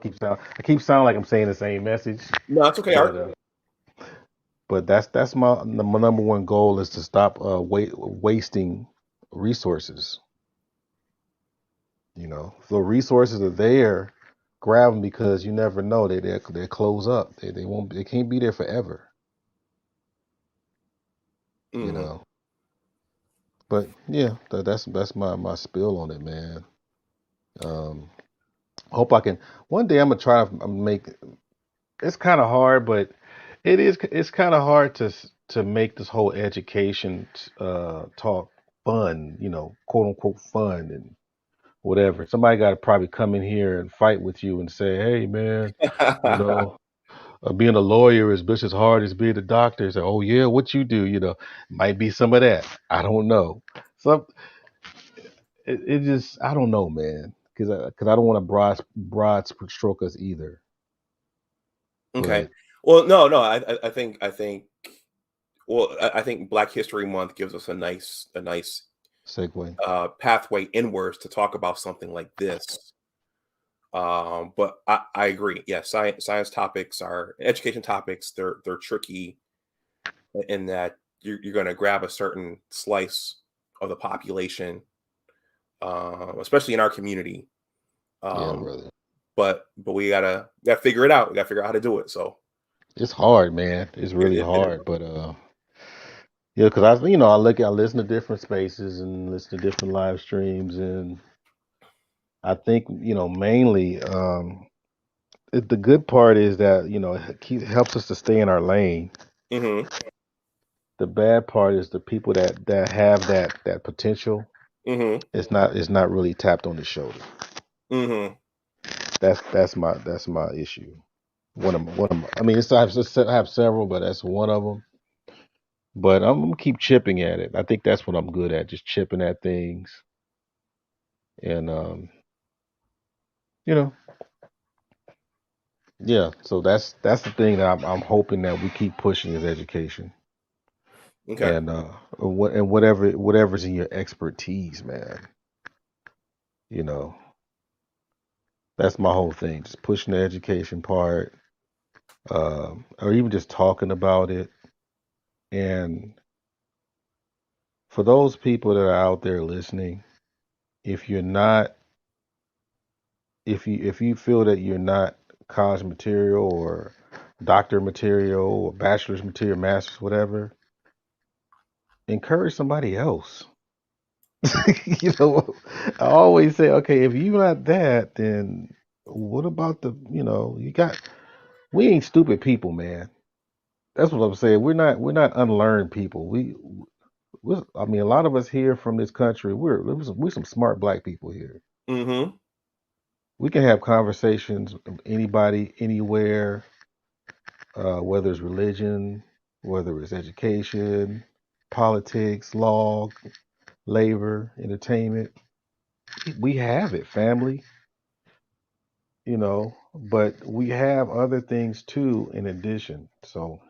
keep sounding like I'm saying the same message. No, it's okay, But Art. that's my number one goal is to stop wasting resources. If the resources are there, grab them, because you never know, they close up. They can't be there forever. You Mhm. know. But yeah, that's my spill on it, man. Um, hope I can one day. I'm gonna try to make. It's kind of hard, but it's kind of hard to make this whole education talk fun. Quote unquote fun and whatever. Somebody got to probably come in here and fight with you and say, "Hey, man, you know, being a lawyer is just as hard as being a doctor." Say, "Oh yeah, what you do?" Might be some of that. I don't know. Some it just I don't know, man, because I don't want to broad stroke us either. Okay. But Well, no, no. I think. Well, I think Black History Month gives us a nice segue. pathway inwards to talk about something like this. But I agree. Yeah, science topics are education topics. They're tricky in that you're going to grab a certain slice of the population, especially in our community. Yeah, Um, brother. but we gotta figure it out. We gotta figure out how to do it. So It's hard, man. It's really it is. hard, but yeah, because I listen to different spaces and listen to different live streams, and I think mainly the good part is that it helps us to stay in our lane. Hmm. The bad part is the people that have that potential. Hmm. It's not really tapped on the shoulder. Hmm. That's my issue. I mean, I have several, but that's one of them. But I'm gonna keep chipping at it. I think that's what I'm good at, just chipping at things. And you know, yeah. So that's the thing that I'm hoping that we keep pushing is education. Okay. And whatever's in your expertise, man. You know, that's my whole thing. Just pushing the education part, or even just talking about it. And for those people that are out there listening, if you're not, if you feel that you're not college material or doctor material or bachelor's material, master's, whatever, encourage somebody else. you know, I always say, okay, if you're not that, then what about we ain't stupid people, man. That's what I'm saying. We're not unlearned people. I mean, a lot of us here from this country, we're some smart black people here. Hmm. We can have conversations with anybody, anywhere, whether it's religion. whether it's education, politics, law, labor, entertainment. We have it, family, but we have other things too in addition. So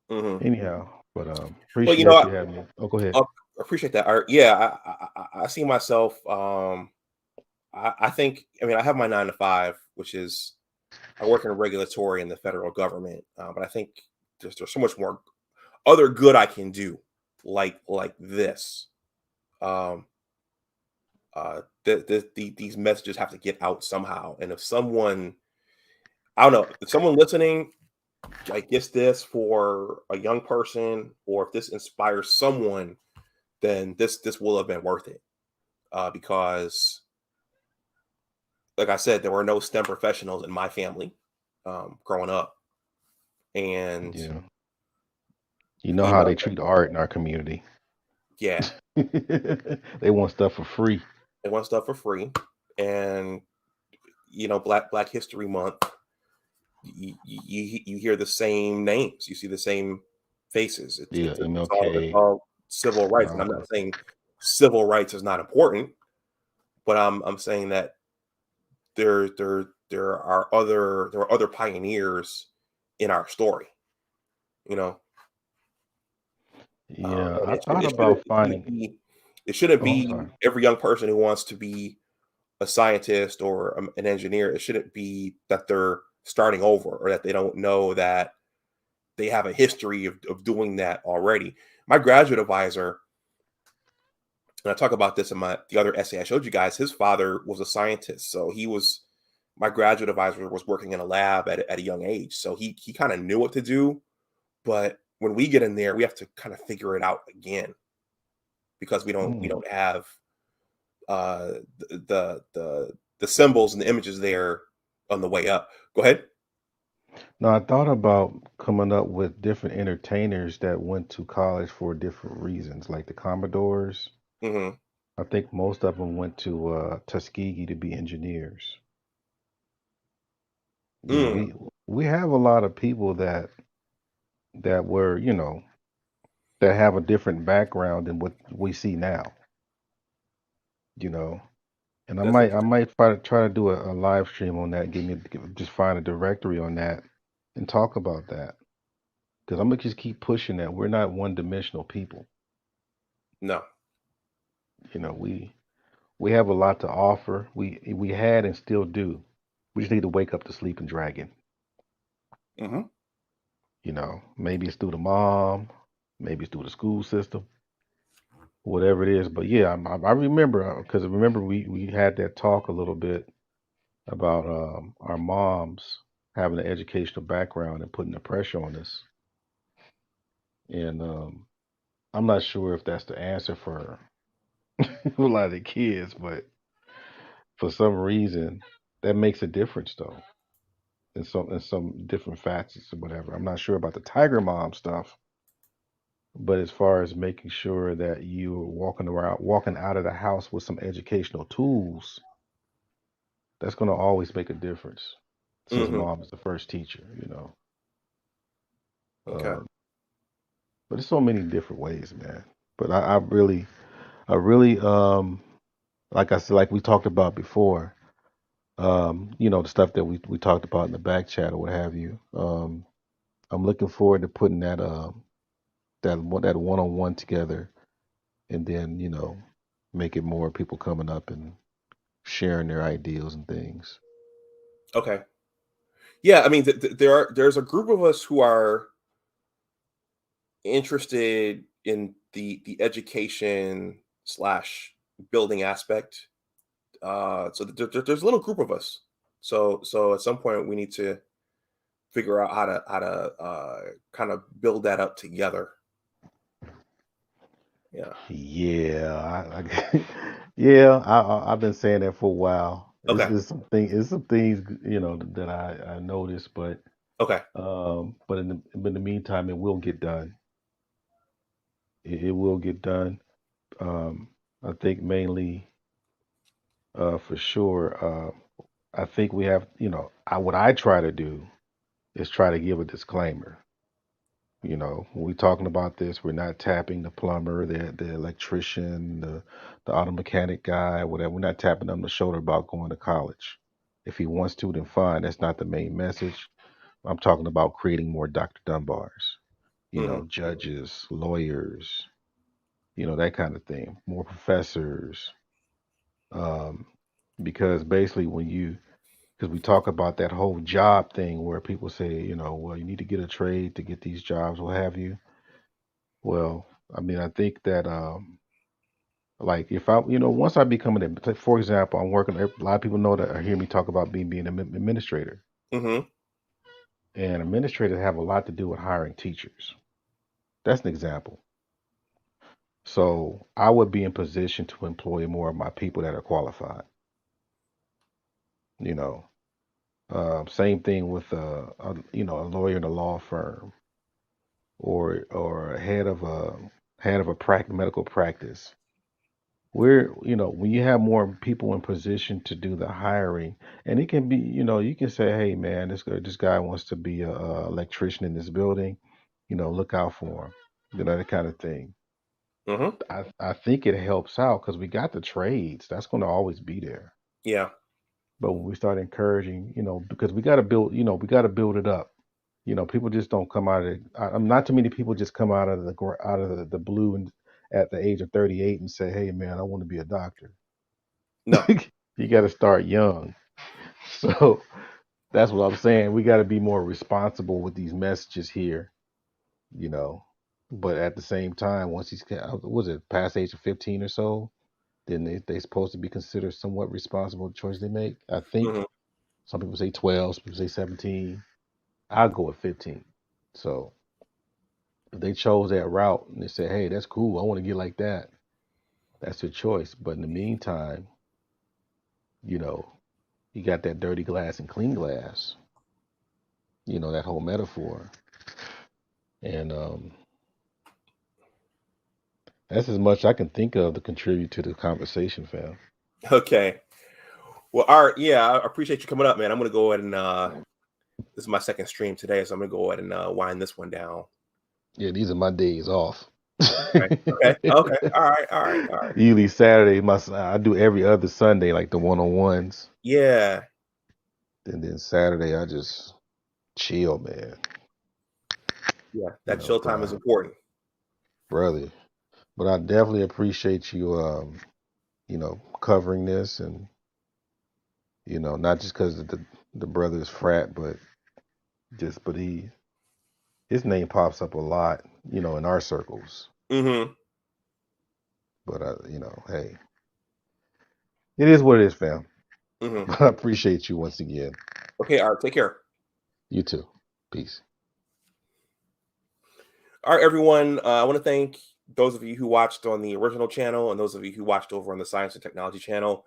Hmm. anyhow, but Well, appreciate you having me. Oh, go ahead. I appreciate that. Yeah, I see myself. I think. I mean, I have my 9 to 5, which is I work in regulatory in the federal government, but I think there's so much more other good I can do, like this. Um, these messages have to get out somehow, and if someone, I don't know, if someone listening, like gets this for a young person, or if this inspires someone, then this will have been worth it. Because, like I said, there were no STEM professionals in my family growing up, and Yeah. You know you how know, they treat art in our community. yeah, They want stuff for free. they want stuff for free, and Black History Month, you hear the same names, you see the same faces. Yeah, It's MLK. all civil rights, and I'm Uh-huh. not saying civil rights is not important, but I'm saying that there are other pioneers in our story, you know. Yeah, And I thought about finding. it shouldn't Oh, I'm sorry. be every young person who wants to be a scientist or an engineer. It shouldn't be that they're starting over, or that they don't know that they have a history of doing that already. My graduate advisor, and I talk about this in the other essay I showed you guys, his father was a scientist. So my graduate advisor was working in a lab at a young age. So he kind of knew what to do. But when we get in there, we have to kind of figure it out again, because we Mm. don't have uh the symbols and the images there on the way up. Go ahead. No, I thought about coming up with different entertainers that went to college for different reasons, like the Commodores. Hmm. I think most of them went to Tuskegee to be engineers. Yeah, Mm, we have a lot of people that were, that have a different background than what we see now, you know. And I that's might I interesting. might try to do a live stream on that, just find a directory on that and talk about that. Because I'm gonna just keep pushing that. We're not one-dimensional people. No. We have a lot to offer. We had and still do. We just need to wake up the sleeping dragon. Hmm. Maybe it's through the mom, maybe it's through the school system, whatever it is. But yeah, I remember, because remember we had that talk a little bit about our moms having an educational background and putting the pressure on us. And I'm not sure if that's the answer for a lot of the kids, but for some reason that makes a difference though, in some different facets or whatever. I'm not sure about the Tiger Mom stuff, but as far as making sure that you're walking out of the house with some educational tools, that's going to always make a difference. Since Hmm. mom is the first teacher. Okay. Uh, but there's so many different ways, man. But I really, like I said, like we talked about before, the stuff that we talked about in the back chat or what have you. I'm looking forward to putting that one-on-one together, and then make it more people coming up and sharing their ideals and things. Okay. Yeah, I mean, there's a group of us who are interested in the education slash building aspect. So there's a little group of us. So at some point we need to figure out how to kind of build that up together. Yeah. Yeah, yeah, I've been saying that for a while. Okay. It's some things that I noticed, Okay. but in the meantime, it will get done. It will get done. Um, I think mainly, for sure. I think we have, what I try to do is try to give a disclaimer. You know, when we're talking about this, we're not tapping the plumber, the electrician, the auto mechanic guy, whatever. We're not tapping them on the shoulder about going to college. If he wants to, then fine. That's not the main message. I'm talking about creating more Dr. Dunbars, you Hmm. know, judges, lawyers, you know, that kind of thing. More professors. Um, because basically when you because we talk about that whole job thing where people say, you know, well, you need to get a trade to get these jobs, what have you. Well, I mean, I think that like if I, you know, once I become an, for example, I'm working. A lot of people know that or hear me talk about being an administrator, Hmm. and administrators have a lot to do with hiring teachers. That's an example. So I would be in position to employ more of my people that are qualified. You know, same thing with you know, a lawyer in a law firm or a head of a medical practice. We're, you know, when you have more people in position to do the hiring, and it can be, you know, you can say, hey man, this guy wants to be a electrician in this building, you know, look out for him, you know, that kind of thing. Hmm. I think it helps out because we got the trades. That's going to always be there. Yeah. But when we start encouraging, you know, because we got to build, you know, we got to build it up. You know, people just don't come out of it. Not too many people just come out of out of the blue and at the age of 38 and say, "Hey, man, I want to be a doctor." No. You got to start young. So that's what I'm saying. We got to be more responsible with these messages here. You know, but at the same time, once he's was it past the age of 15 or so, then they supposed to be considered somewhat responsible choice they make. I think Hmm. some people say 12, some people say 17. I'll go with 15. So if they chose that route and they said, hey, that's cool, I want to get like that, that's your choice. But in the meantime, you know, you got that dirty glass and clean glass, you know, that whole metaphor. And that's as much I can think of to contribute to the conversation, fam. Okay. Well, all right. Yeah, I appreciate you coming up, man. I'm gonna go ahead and this is my second stream today, so I'm gonna go ahead and wind this one down. Yeah, these are my days off. Okay. Okay. Okay. All right. All right. All right. Usually Saturday, I do every other Sunday, like the one-on-ones. Yeah. And then Saturday, I just chill, man. Yeah. You That know, chill but time is important. brother, but I definitely appreciate you, you know, covering this, and you know, not just because the brother is frat, but just but his name pops up a lot, you know, in our circles. Hmm. But you know, hey, it is what it is, fam. Hmm. But I appreciate you once again. Okay. All right. Take care. You too. Peace. All right, everyone. I want to thank those of you who watched on the original channel and those of you who watched over on the Science and Technology channel.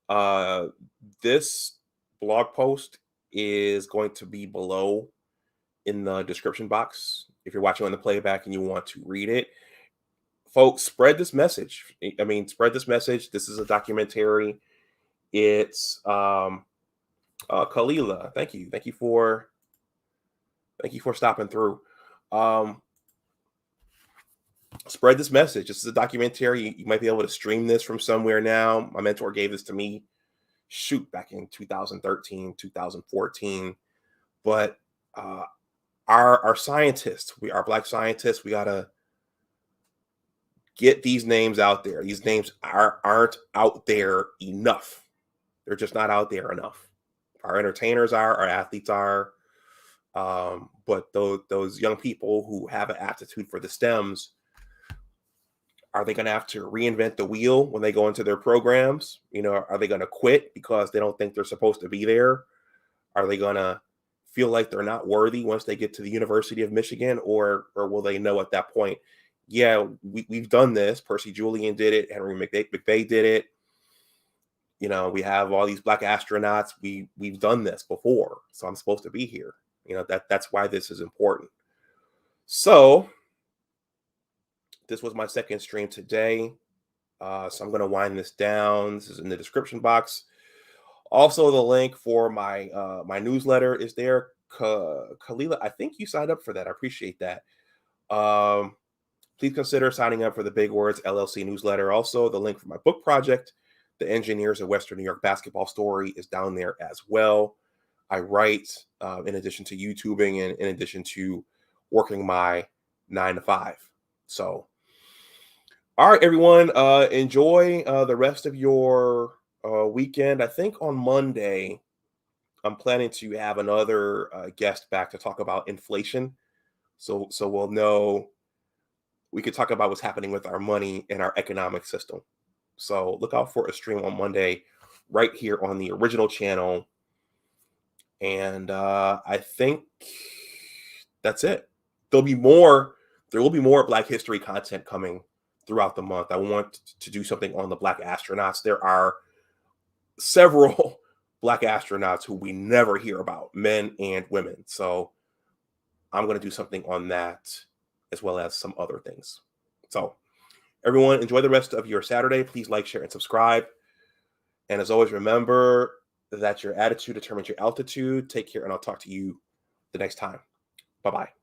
Uh, this blog post is going to be below in the description box if you're watching on the playback and you want to read it. Folks, spread this message. I mean, spread this message. This is a documentary. It's Kalila. Thank you. Thank you for stopping through. Um, Spread this message. This is a documentary. You might be able to stream this from somewhere now. My mentor gave this to me, shoot, back in 2013, 2014. But uh, our scientists, our Black scientists, we gotta get these names out there. These names aren't out there enough. They're just not out there enough. Our entertainers are, our athletes are, but those young people who have an aptitude for the STEMs, are they going to have to reinvent the wheel when they go into their programs? You know, are they going to quit because they don't think they're supposed to be there? Are they going to feel like they're not worthy once they get to the University of Michigan, or will they know at that point, yeah, we've done this. Percy Julian did it. Henry McVeigh did it. You know, we have all these Black astronauts. We've done this before, so I'm supposed to be here. You know, that's why this is important. So this was my second stream today. So I'm going to wind this down. This is in the description box. Also, the link for my newsletter is there. Kalila, I think you signed up for that. I appreciate that. Please consider signing up for the Big Words LLC newsletter. Also, the link for my book project, The Engineers of Western New York Basketball Story, is down there as well. I write in addition to YouTubing and in addition to working my 9 to 5. So, all right, everyone, enjoy the rest of your weekend. I think on Monday, I'm planning to have another guest back to talk about inflation. So we'll know, we could talk about what's happening with our money and our economic system. So look out for a stream on Monday right here on the original channel. And I think that's it. There will be more Black history content coming throughout the month. I want to do something on the Black astronauts. There are several Black astronauts who we never hear about, men and women. So I'm going to do something on that, as well as some other things. So everyone, enjoy the rest of your Saturday. Please like, share, and subscribe. And as always, remember that your attitude determines your altitude. Take care, and I'll talk to you the next time. Bye-bye.